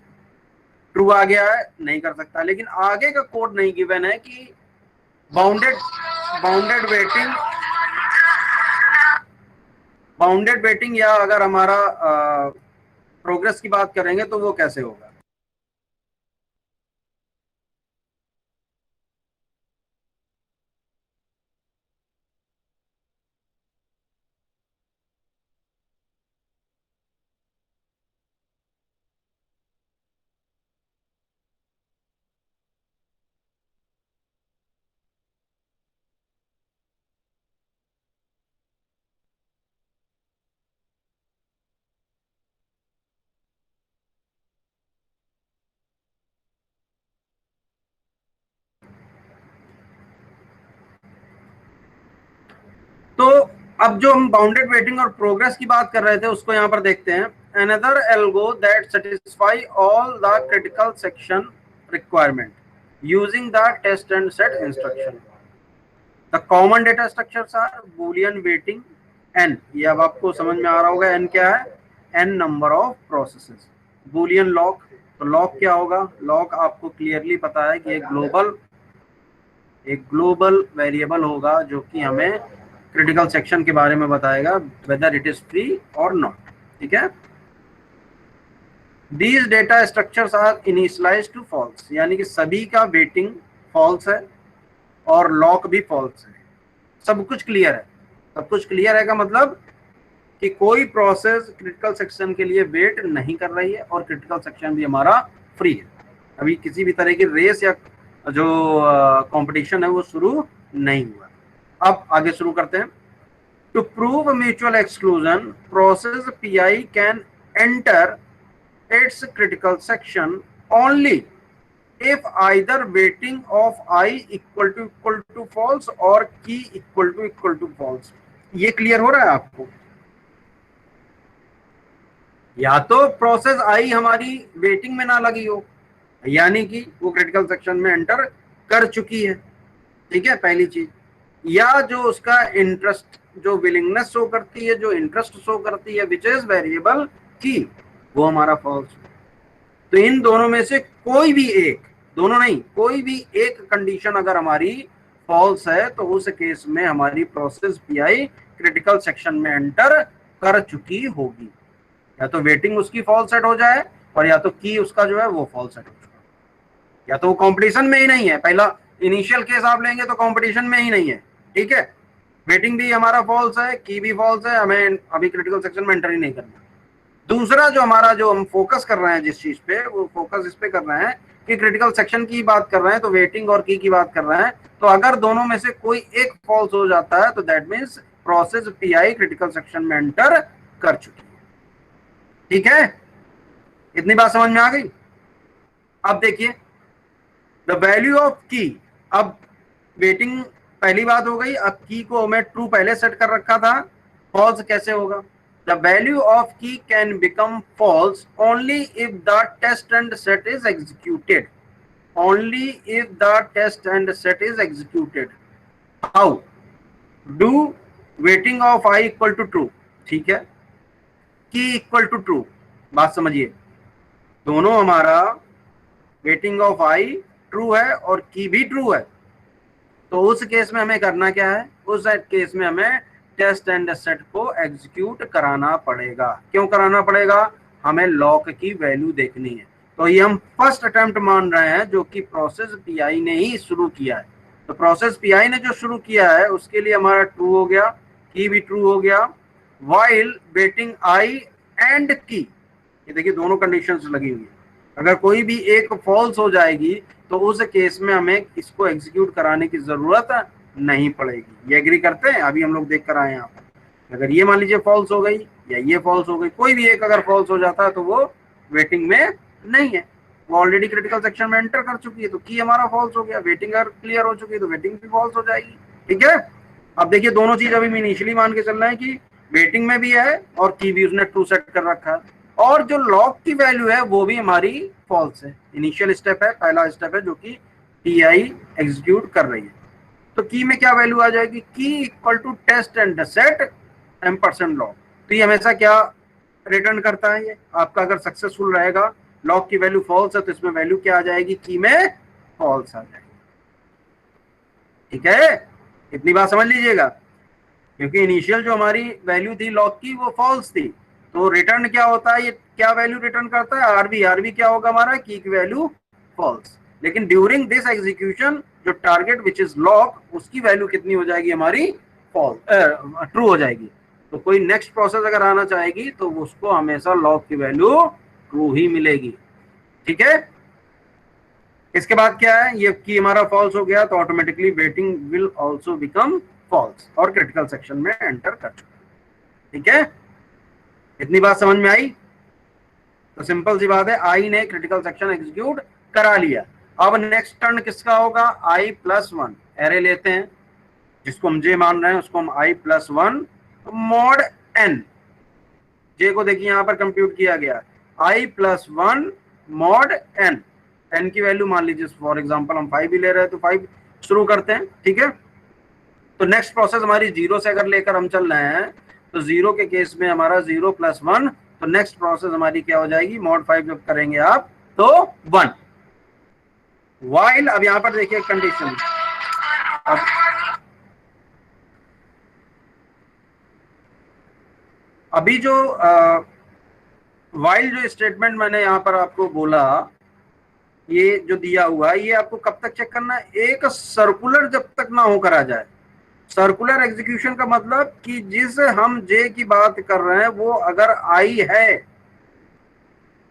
ट्रू आ गया है, नहीं कर सकता, लेकिन आगे का कोड नहीं गिवन है कि bounded bounded waiting, bounded waiting या अगर हमारा प्रोग्रेस की बात करेंगे तो वो कैसे होगा। अब जो हम बाउंडेड वेटिंग और प्रोग्रेस की बात कर रहे थे उसको यहाँ पर देखते हैं। Another algo that satisfy all the critical section requirement using the test and set instruction. The common data structures are boolean waiting n, ये अब आपको समझ में आ रहा होगा एन क्या है, n number of processes. Boolean lock, तो लॉक क्या होगा, लॉक आपको क्लियरली पता है कि एक ग्लोबल वेरिएबल होगा जो कि हमें क्रिटिकल सेक्शन के बारे में बताएगा वेदर इट इज फ्री और नॉट, ठीक है। These data structures are initialized to false, यानी कि सभी का वेटिंग फॉल्स है और लॉक भी फॉल्स है, सब कुछ क्लियर है। सब कुछ क्लियर है का मतलब कि कोई प्रोसेस क्रिटिकल सेक्शन के लिए वेट नहीं कर रही है और क्रिटिकल सेक्शन भी हमारा फ्री है। अभी किसी भी तरह की रेस या जो कंपटीशन है वो शुरू नहीं हुआ। अब आगे शुरू करते हैं। To prove mutual exclusion process PI can enter its critical section only if either weighting of I equal to false और key equal to false। ये क्लियर हो रहा है आपको? या तो प्रोसेस आई हमारी वेटिंग में ना लगी हो, यानी कि वो क्रिटिकल सेक्शन में एंटर कर चुकी है, ठीक है, पहली चीज। या जो उसका इंटरेस्ट, जो विलिंगनेस शो करती है, जो इंटरेस्ट शो करती है विच इज वेरिएबल की, वो हमारा फॉल्स। तो इन दोनों में से कोई भी एक, दोनों नहीं, कोई भी एक कंडीशन अगर हमारी फॉल्स है तो उस केस में हमारी प्रोसेस पीआई क्रिटिकल सेक्शन में एंटर कर चुकी होगी। या तो वेटिंग उसकी फॉल्स सेट हो जाए और या तो की उसका जो है वो फॉल्स सेट हो चुका, या तो वो कंपटीशन में ही नहीं है। पहला इनिशियल केस आप लेंगे तो कंपटीशन में ही नहीं है, ठीक है, वेटिंग भी हमारा फॉल्स है, की भी फॉल्स है, हमें अभी क्रिटिकल सेक्शन में एंटर ही नहीं करना। दूसरा जो हमारा, जो हम फोकस कर रहे हैं जिस चीज पे, वो फोकस इस पे कर रहे हैं कि क्रिटिकल सेक्शन की बात कर रहे हैं, तो वेटिंग और की बात कर रहे हैं। तो अगर दोनों में से कोई एक फॉल्स हो जाता है तो that means process pi critical section में एंटर कर चुकी है, ठीक है। इतनी बात समझ में आ गई? अब देखिए द वैल्यू ऑफ की। अब वेटिंग पहली बात हो गई, अब की को मैं ट्रू पहले सेट कर रखा था, फॉल्स कैसे होगा? The value of key can become false only if the test and set is executed. Only if the test and set is executed. How? Do weighting of I equal to true, ठीक है, key equal to true। बात समझिए, दोनों हमारा weighting of I true है और की भी ट्रू है, तो उस केस में हमें करना क्या है? उस केस में हमें टेस्ट एंड सेट को एग्जीक्यूट कराना पड़ेगा। क्यों कराना पड़ेगा? हमें लॉक की वैल्यू देखनी है। तो ये हम फर्स्ट अटेम्प्ट मान रहे हैं जो कि प्रोसेस पीआई ने ही शुरू किया है। तो प्रोसेस पीआई ने जो शुरू किया है उसके लिए हमारा ट्रू हो गया, की भी ट्रू हो गया, वाइल वेटिंग आई एंड की, ये देखिए दोनों कंडीशंस लगी हुई है। अगर कोई भी एक फॉल्स हो जाएगी तो उस केस में हमें इसको एग्जीक्यूट कराने की जरूरत नहीं पड़ेगी। ये एग्री करते हैं? अभी हम लोग देख कर आए यहाँ पर, अगर ये मान लीजिए फॉल्स हो गई या ये फॉल्स हो गई, कोई भी एक अगर फॉल्स हो जाता है तो वो वेटिंग में नहीं है, वो ऑलरेडी क्रिटिकल सेक्शन में एंटर कर चुकी है, तो की हमारा फॉल्स हो गया। वेटिंग अगर क्लियर हो चुकी है तो वेटिंग भी फॉल्स हो जाएगी, ठीक है। अब देखिए दोनों चीज अभी इनिशियली मान के चल रहे हैं कि वेटिंग में भी है और की भी उसने ट्रू सेट कर रखा है, और जो लॉक की वैल्यू है वो भी हमारी फॉल्स है। इनिशियल स्टेप है, पहला स्टेप है जो कि पीआई एग्जीक्यूट कर रही है। तो की में क्या वैल्यू आ जाएगी? Key equal to test and set ampersand lock. तो ये हमेशा क्या रिटर्न करता है? ये आपका अगर सक्सेसफुल रहेगा, लॉक की वैल्यू फॉल्स है तो इसमें वैल्यू क्या आ जाएगी? की में फॉल्स आ जाएगी, ठीक है। इतनी बात समझ लीजिएगा, क्योंकि इनिशियल जो हमारी वैल्यू थी लॉक की वो फॉल्स थी, तो रिटर्न क्या होता है? ये क्या वैल्यू रिटर्न करता है? आरबी। आरबी क्या होगा हमारा? की वैल्यू फॉल्स। लेकिन ड्यूरिंग दिस एग्जीक्यूशन जो टारगेट विच इज लॉक, उसकी वैल्यू कितनी हो जाएगी? हमारी फॉल्स, ट्रू हो जाएगी। तो कोई नेक्स्ट प्रोसेस अगर आना चाहेगी तो उसको हमेशा लॉक की वैल्यू ट्रू ही मिलेगी, ठीक है। इसके बाद क्या है? ये की हमारा फॉल्स हो गया तो automatically waiting will also become false और क्रिटिकल सेक्शन में एंटर कर चुका, ठीक है। इतनी बात समझ में आई? तो सिंपल सी बात है, आई ने क्रिटिकल सेक्शन एग्जीक्यूट करा लिया। अब नेक्स्ट टर्न किसका होगा? i+1 एरे लेते हैं, जिसको हम जे मान रहे हैं उसको हम i+1 मॉड एन, जे को देखिए यहां पर कंप्यूट किया गया, i plus 1 mod n, n की वैल्यू मान लीजिए फॉर एग्जांपल हम 5 ही ले रहे हैं तो 5 शुरू करते हैं, ठीक है। तो नेक्स्ट प्रोसेस हमारी 0 से अगर लेकर हम चल रहे हैं तो 0 के केस में हमारा 0 प्लस 1, तो नेक्स्ट प्रोसेस हमारी क्या हो जाएगी, मॉड 5 जब करेंगे आप तो 1। वाइल, अब यहां पर देखिए कंडीशन, अभी जो वाइल जो स्टेटमेंट मैंने यहां पर आपको बोला, ये जो दिया हुआ है, ये आपको कब तक चेक करना है, एक सर्कुलर जब तक ना होकर आ जाए। सर्कुलर एग्जीक्यूशन का मतलब कि जिस हम जे की बात कर रहे हैं वो अगर आई है,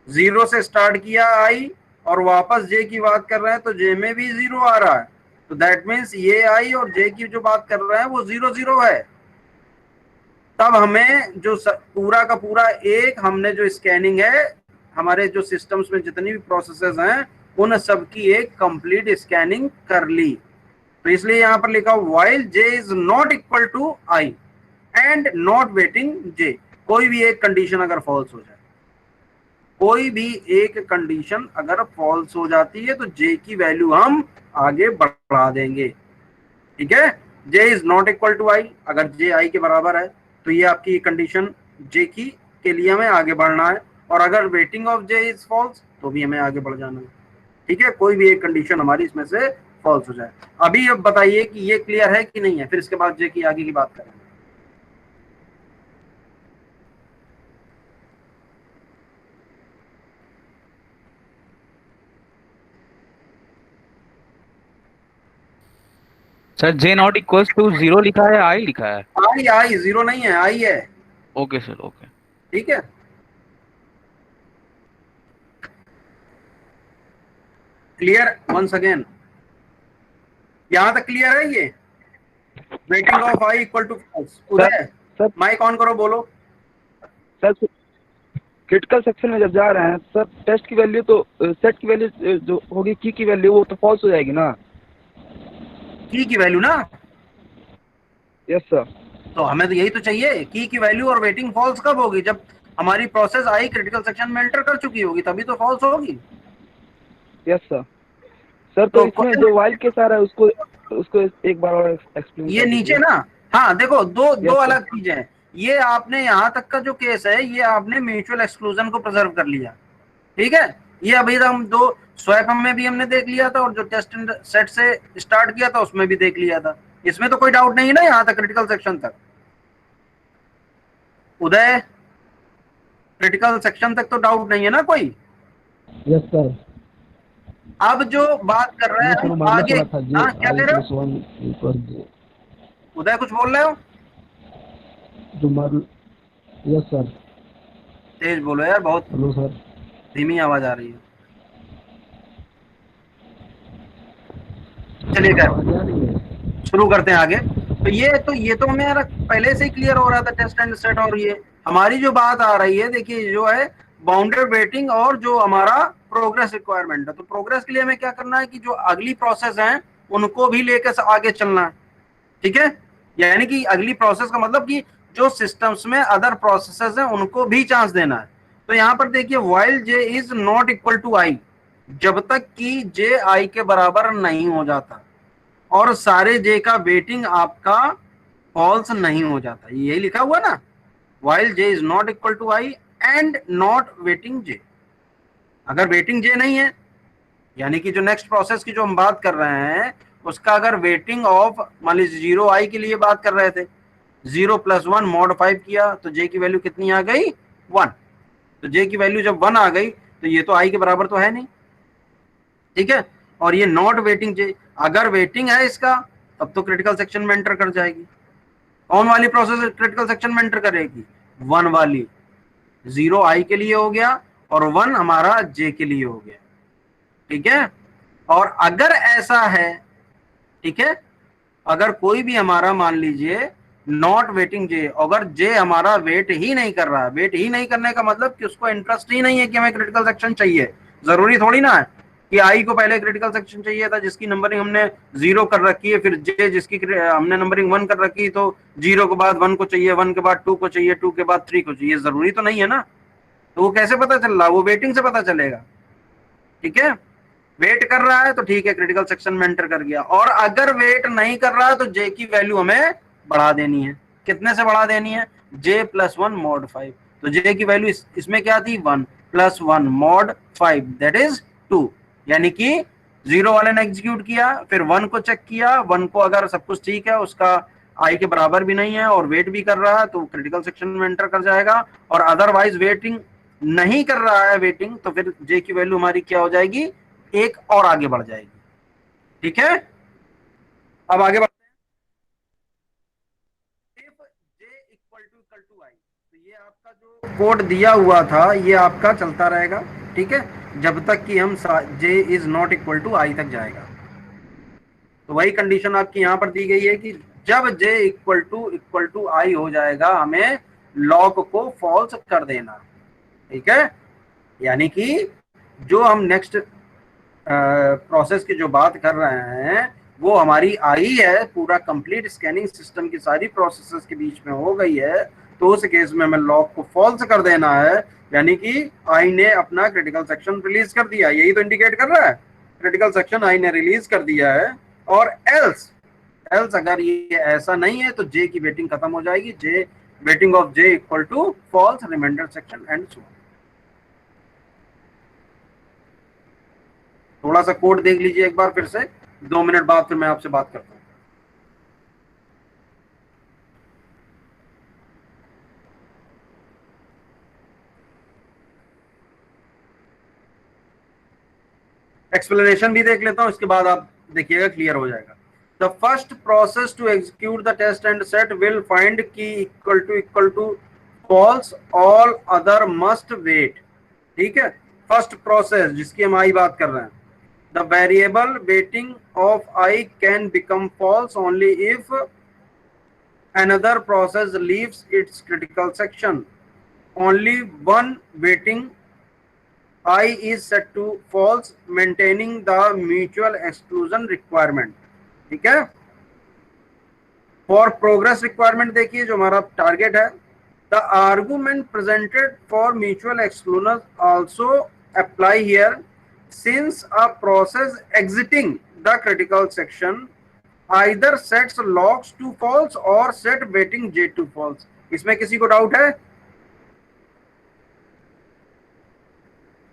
0 से स्टार्ट किया आई और वापस जे की बात कर रहे हैं तो जे में भी 0 आ रहा है, तो दैट मीन्स ये आई और जे की जो बात कर रहे हैं वो 0 0 है। तब हमें जो पूरा का पूरा एक हमने जो स्कैनिंग है, हमारे जो सिस्टम्स में जितनी भी प्रोसेसेस हैं उन सब की एक कंप्लीट स्कैनिंग कर ली। तो इसलिए यहां पर लिखा while J is not equal to I and not waiting J, कोई भी एक कंडीशन अगर फॉल्स हो जाए, कोई भी एक कंडीशन अगर फॉल्स हो जाती है तो जे की वैल्यू हम आगे बढ़ा देंगे, ठीक है। जे इज नॉट इक्वल टू आई, अगर जे आई के बराबर है तो ये आपकी कंडीशन जे की के लिए हमें आगे बढ़ना है, और अगर waiting of J is false तो भी हमें आगे बढ़ जाना है, ठीक है। कोई भी एक कंडीशन हमारी इसमें से फॉल्स हो जाए। अभी अब बताइए कि ये क्लियर है कि नहीं है, फिर इसके बाद जे की आगे की बात करेंगे। Sir J not equals to 0 लिखा है, आई लिखा है? आई, आई 0 नहीं है, आई है। Okay sir, okay. ठीक है, क्लियर वंस अगेन, यहां तक क्लियर है ये? Waiting of I equal to false. Uday, sir mike on करो, बोलो। सर क्रिटिकल सेक्शन में जब जा रहे हैं सर, टेस्ट की वैल्यू तो सेट की वैल्यू जो होगी की वैल्यू वो तो फॉल्स हो जाएगी ना? की वैल्यू ना, यस सर। तो हमें तो यही तो चाहिए, की वैल्यू और वेटिंग फॉल्स कब होगी, जब हमारी प्रोसेस आई क्रिटिकल सेक्शन में एंटर कर चुकी होगी, तभी तो फॉल्स होगी। Yes sir. सर तो इसमें जो वाइल के सारा है उसको उसको एक बार और एक्सप्लेन ये कर नीचे दीजिए। ना, हाँ देखो, दो Yes, sir. अलग चीजें हैं। ये आपने यहाँ तक का जो केस है, ये आपने म्यूचुअल एक्सक्लूजन को प्रिजर्व कर लिया, ठीक है। ये अभी हम दो स्वैप में भी हमने देख लिया था, और जो टेस्ट एंड सेट से स्टार्ट किया था उसमें भी देख लिया था। इसमें तो कोई डाउट नहीं है ना, यहाँ तक क्रिटिकल सेक्शन तक। उदय, क्रिटिकल सेक्शन तक तो डाउट नहीं है ना कोई? Yes sir. अब जो बात कर रहे हैं हम आगे, हाँ क्या कह रहे हो उदय, कुछ बोल रहे हो? Yes sir. तेज बोलो यार, बहुत हेलो सर। धीमी आवाज आ रही है। चलिए कर शुरू करते हैं आगे। तो ये तो हमें यार पहले से ही क्लियर हो रहा था, टेस्ट एंड सेट। और ये हमारी जो बात आ रही है, देखिए जो है बाउंडेड वेटिंग और जो हमारा प्रोग्रेस रिक्वायरमेंट है। तो प्रोग्रेस के लिए हमें क्या करना है कि जो अगली प्रोसेस है उनको भी लेकर आगे चलना है, ठीक है। यानी कि अगली प्रोसेस का मतलब कि जो सिस्टम्स में अदर प्रोसेसेस हैं उनको भी चांस देना है। तो यहां पर देखिए while J is not equal to I, जब तक कि जे आई के बराबर नहीं हो जाता और सारे जे का वेटिंग आपका फॉल्स नहीं हो जाता, यही लिखा हुआ ना, while J is not equal to I and not waiting J. अगर वेटिंग जे नहीं है, यानी कि जो नेक्स्ट प्रोसेस की जो हम बात कर रहे हैं उसका अगर वेटिंग ऑफ मान लीजिए 0 आई के लिए बात कर रहे थे, 0 प्लस 1 मॉड 5 किया तो जे की वैल्यू कितनी आ गई, 1। तो जे की वैल्यू जब 1 आ गई तो ये तो आई के बराबर तो है नहीं, ठीक है। और ये नॉट वेटिंग जे, अगर वेटिंग है इसका तब तो क्रिटिकल सेक्शन में एंटर कर जाएगी। कौन वाली प्रोसेस क्रिटिकल सेक्शन में एंटर करेगी, 1 वाली। 0 आई के लिए हो गया और 1 हमारा जे के लिए हो गया, ठीक है। और अगर ऐसा है, ठीक है, अगर कोई भी हमारा मान लीजिए नॉट वेटिंग जे, अगर जे हमारा वेट ही नहीं कर रहा है, वेट ही नहीं करने का मतलब कि उसको इंटरेस्ट ही नहीं है कि हमें क्रिटिकल सेक्शन चाहिए, जरूरी थोड़ी ना है। कि आई को पहले क्रिटिकल सेक्शन चाहिए था जिसकी नंबरिंग हमने 0 कर रखी है, फिर जे जिसकी हमने नंबरिंग 1 कर रखी है, तो 0 के बाद 1 को चाहिए, 1 के बाद 2 को चाहिए, 2 के बाद 3 को चाहिए। जरूरी तो नहीं है ना, तो वो कैसे पता चल रहा, वो वेटिंग से पता चलेगा। ठीक है, वेट कर रहा है तो ठीक है, क्रिटिकल सेक्शन में एंटर कर गया। और अगर वेट नहीं कर रहा तो जे की वैल्यू हमें बढ़ा देनी है। कितने से बढ़ा देनी है, जे प्लस 1 मॉड 5। तो जे की वैल्यू इसमें क्या थी, 1 प्लस 1 मॉड 5 दैट इज 2। यानी कि 0 वाले ने एग्जीक्यूट किया, फिर 1 को चेक किया, 1 को अगर सब कुछ ठीक है, उसका आई के बराबर भी नहीं है और वेट भी कर रहा है, तो क्रिटिकल सेक्शन में एंटर कर जाएगा। और अदरवाइज वेटिंग नहीं कर रहा है वेटिंग, तो फिर जे की वैल्यू हमारी क्या हो जाएगी, एक और आगे बढ़ जाएगी। ठीक है, अब आगे बढ़ते हैं। इफ जे इक्वल टू आई, तो ये आपका जो कोड दिया हुआ था ये आपका चलता रहेगा। ठीक है, जब तक कि हम जे इज नॉट इक्वल टू आई तक जाएगा। तो वही कंडीशन आपकी यहां पर दी गई है कि जब जे इक्वल टू आई हो जाएगा, हमें लॉग को फॉल्स कर देना। ठीक है, यानी कि जो हम नेक्स्ट प्रोसेस की जो बात कर रहे हैं वो हमारी आई है, पूरा कंप्लीट स्कैनिंग सिस्टम की सारी प्रोसेसेस के बीच में हो गई है, तो उस केस में हमें लॉग को फॉल्स कर देना है। यानी कि आई ने अपना क्रिटिकल सेक्शन रिलीज कर दिया, यही तो इंडिकेट कर रहा है, क्रिटिकल सेक्शन आई ने रिलीज कर दिया है। और एल्स अगर ये ऐसा नहीं है तो जे की वेटिंग खत्म हो जाएगी, J waiting of J equal to false remainder section and so. थोड़ा सा कोड देख लीजिए एक बार फिर से, 2 मिनट बाद फिर मैं आपसे बात करता हूं। एक्सप्लेनेशन भी देख लेता हूं, इसके बाद आप देखिएगा क्लियर हो जाएगा। The first process to execute the test and set will find key equal to false, all other must wait. ठीक है, फर्स्ट प्रोसेस जिसकी हम आई बात कर रहे हैं, the variable waiting of I can become false only if another process leaves its critical section. Only one waiting I is set to false, maintaining the mutual exclusion requirement. ठीक है, for progress requirement देखिए जो हमारा target है, the argument presented for mutual exclusion also apply here since a process exiting the critical section either sets logs to false or set waiting j to false। इसमें किसी को doubt है?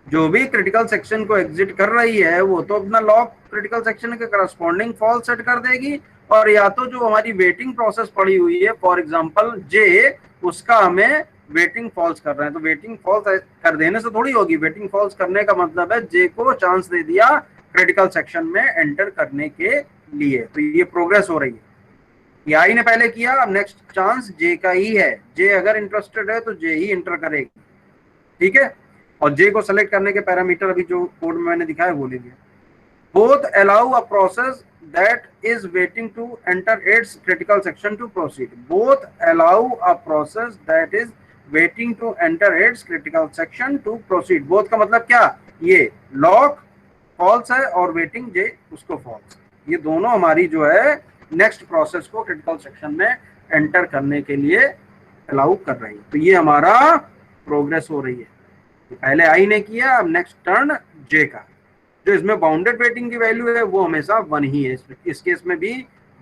जो भी क्रिटिकल सेक्शन को exit कर रही है वो तो अपना लॉग क्रिटिकल सेक्शन के करस्पॉन्डिंग फॉल्स सेट कर देगी, और या तो जो हमारी वेटिंग प्रोसेस पड़ी हुई है फॉर एग्जांपल जे, उसका हमें वेटिंग फॉल्स कर रहे हैं, तो वेटिंग फॉल्स कर देने से थोड़ी होगी। वेटिंग फॉल्स करने का मतलब है जे को चांस दे दिया क्रिटिकल सेक्शन में एंटर करने के लिए, तो ये प्रोग्रेस हो रही है। ये आई ने पहले किया, अब नेक्स्ट चांस जे का ही है, जे अगर इंटरेस्टेड है तो जे ही एंटर करेगी। ठीक है, और जे को सेलेक्ट करने के पैरामीटर अभी जो कोड में मैंने दिखाया वो ले लिया। Both allow a process that is waiting to enter its critical section to proceed. Both allow a process that is waiting to enter its critical section to proceed. Both का मतलब क्या, ये लॉक फॉल्स है और waiting जे उसको false, ये दोनों हमारी जो है नेक्स्ट प्रोसेस को क्रिटिकल सेक्शन में एंटर करने के लिए अलाउ कर रही है। तो ये हमारा प्रोग्रेस हो रही है, पहले आई ने किया, अब नेक्स्ट टर्न जे का। जो इसमें बाउंडेड वेटिंग की वैल्यू है वो हमेशा 1 ही है, इस केस में भी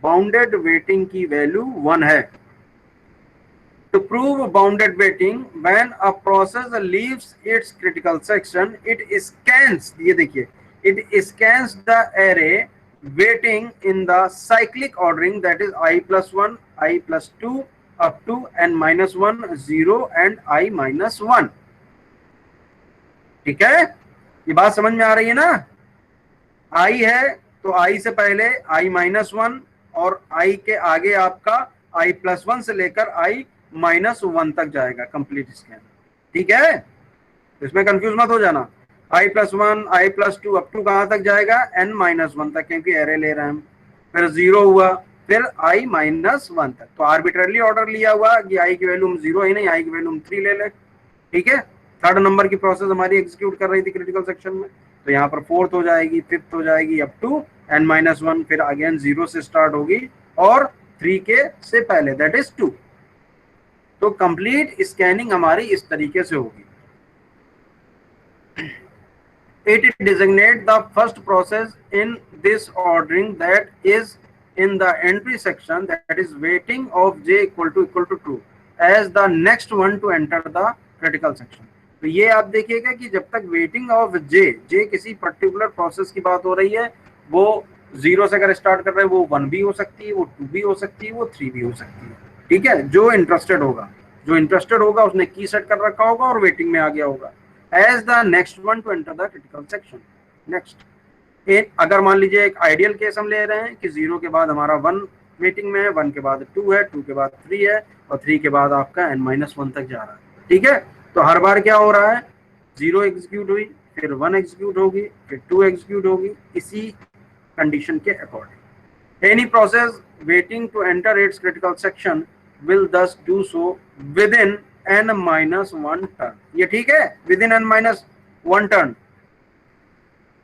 बाउंडेड वेटिंग की वैल्यू 1 है। To prove bounded waiting, when a process leaves its critical section it scans, ये देखिए, it scans the array waiting in the cyclic ordering that is i+1, i+2 up to n-1, 0 and i-1। ठीक है, ये बात समझ में आ रही है ना? आई है तो आई से पहले i-1 और आई के आगे आपका i+1 से लेकर i-1 तक जाएगा कंप्लीट स्कैन। ठीक है, तो इसमें कंफ्यूज मत हो जाना, i+1, i+2 अप टू कहां तक जाएगा, n-1 तक, क्योंकि एरे ले रहे हैं हम। फिर 0 हुआ, फिर i-1 तक। तो आर्बिट्रेरली ऑर्डर लिया हुआ कि आई की वैल्यू हम 0 ही नहीं, आई की वैल्यू हम 3 ले लें। ठीक है, थर्ड नंबर की प्रोसेस हमारी एग्जीक्यूट कर रही थी क्रिटिकल सेक्शन में, तो यहाँ पर 4th हो जाएगी, 5th हो जाएगी, अप टू n-1, फिर अगेन 0 से स्टार्ट होगी और 3 के से पहले, दैट इज 2। तो कंप्लीट स्कैनिंग हमारी इस तरीके से होगी। It designate the first process in this ordering that is in the entry section, that is waiting of j equal to true as the next one to enter the critical section। तो ये आप देखिएगा कि जब तक waiting of जे किसी particular process की बात हो रही है, वो 0 से अगर स्टार्ट कर रहे हैं, वो 1 भी हो सकती है, वो 2 भी हो सकती है, वो 3 भी हो सकती है। ठीक है, जो इंटरेस्टेड होगा उसने की सेट कर रखा होगा और वेटिंग में आ गया होगा as the next one to enter the critical section. Next अगर मान लीजिए एक आइडियल केस हम ले रहे हैं कि 0 के बाद हमारा 1 वेटिंग में है, 1 के बाद 2 है, 2 के बाद 3 है और 3 के बाद आपका n-1 तक जा रहा है। ठीक है, तो हर बार क्या हो रहा है, 0 एग्जीक्यूट हुई, फिर 1 एग्जीक्यूट होगी, फिर 2 एग्जीक्यूट होगी, इसी कंडीशन के according. Any process waiting to enter its critical section will thus do so within n-1 turn। ये ठीक है, within n-1 turn।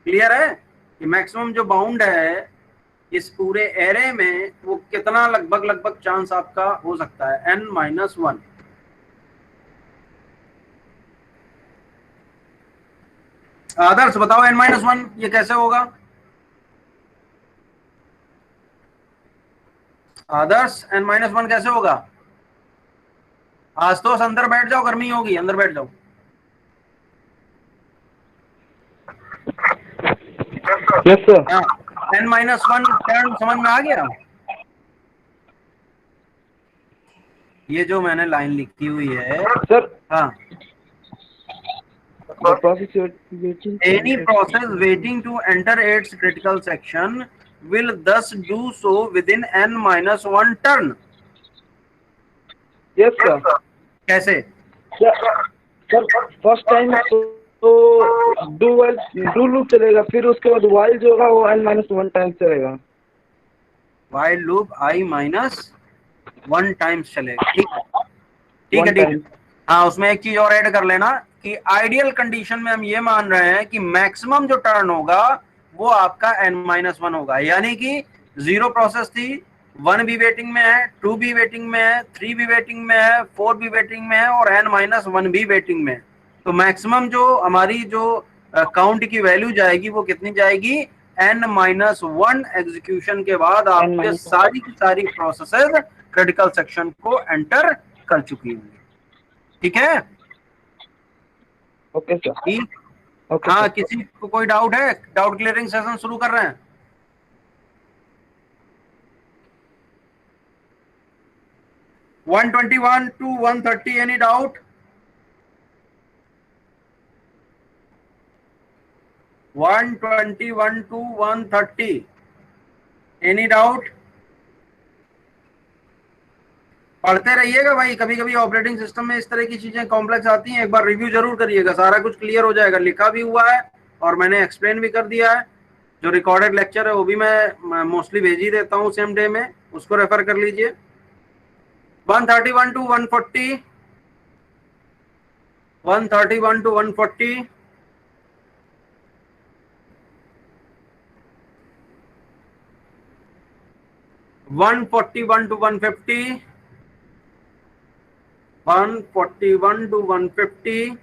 क्लियर है कि मैक्सिमम जो बाउंड है इस पूरे एरे में, वो कितना लगभग चांस आपका हो सकता है, n-1। आदर्श बताओ n-1 ये कैसे होगा? आदर्श n-1 कैसे होगा? आज तो अंदर बैठ जाओ, गर्मी होगी, अंदर बैठ जाओ। Yes sir. हाँ, n-1 टर्म समझ में आ गया? ये जो मैंने लाइन लिखी हुई है सर, हाँ, the process waiting any process waiting to enter its critical section will thus do so within n-1 turn। Yes sir. कैसे? सर फर्स्ट टाइम तो डू लूप चलेगा, फिर उसके बाद वाइल जो होगा वो n-1 टाइम चलेगा। while loop i-1 टाइम्स चलेगा। ठीक है, ठीक है, ठीक है। हाँ, उसमें एक चीज और ऐड कर लेना कि आइडियल कंडीशन में हम ये मान रहे हैं कि मैक्सिमम जो टर्न होगा वो आपका n-1 होगा, यानी कि 0 प्रोसेस थी, 1 भी वेटिंग में है, 2 भी वेटिंग में है, 3 भी वेटिंग में है, 4 भी वेटिंग में है और n-1 भी वेटिंग में है। तो मैक्सिमम जो हमारी जो काउंट की वैल्यू जाएगी वो कितनी जाएगी, n-1 एग्जीक्यूशन के बाद आपके सारी की सारी प्रोसेसेस क्रिटिकल सेक्शन को एंटर कर चुकी होंगी। ठीक है, ओके सर। ठीक। ओके हाँ, सर। किसी को कोई डाउट है? डाउट क्लियरिंग सेशन शुरू कर रहे हैं। One 121 to 130 any doubt? 121 to 130 any doubt? पढ़ते रहिएगा भाई, कभी कभी ऑपरेटिंग सिस्टम में इस तरह की चीजें कॉम्प्लेक्स आती हैं, एक बार रिव्यू जरूर करिएगा, सारा कुछ क्लियर हो जाएगा। लिखा भी हुआ है और मैंने एक्सप्लेन भी कर दिया है। जो रिकॉर्डेड लेक्चर है वो भी मैं मोस्टली भेज ही देता हूँ सेम डे में, उसको रेफर कर लीजिए। 131 to 140, 131 to 140, 141 to 150, 141 to 150,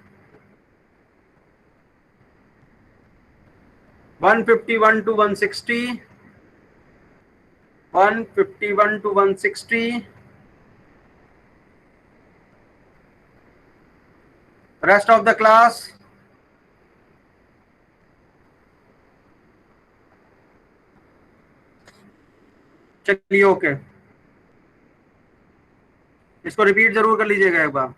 151 to 160, 151 to 160, rest of the class चलिए ओके, इसको रिपीट जरूर कर लीजिएगा एक बार।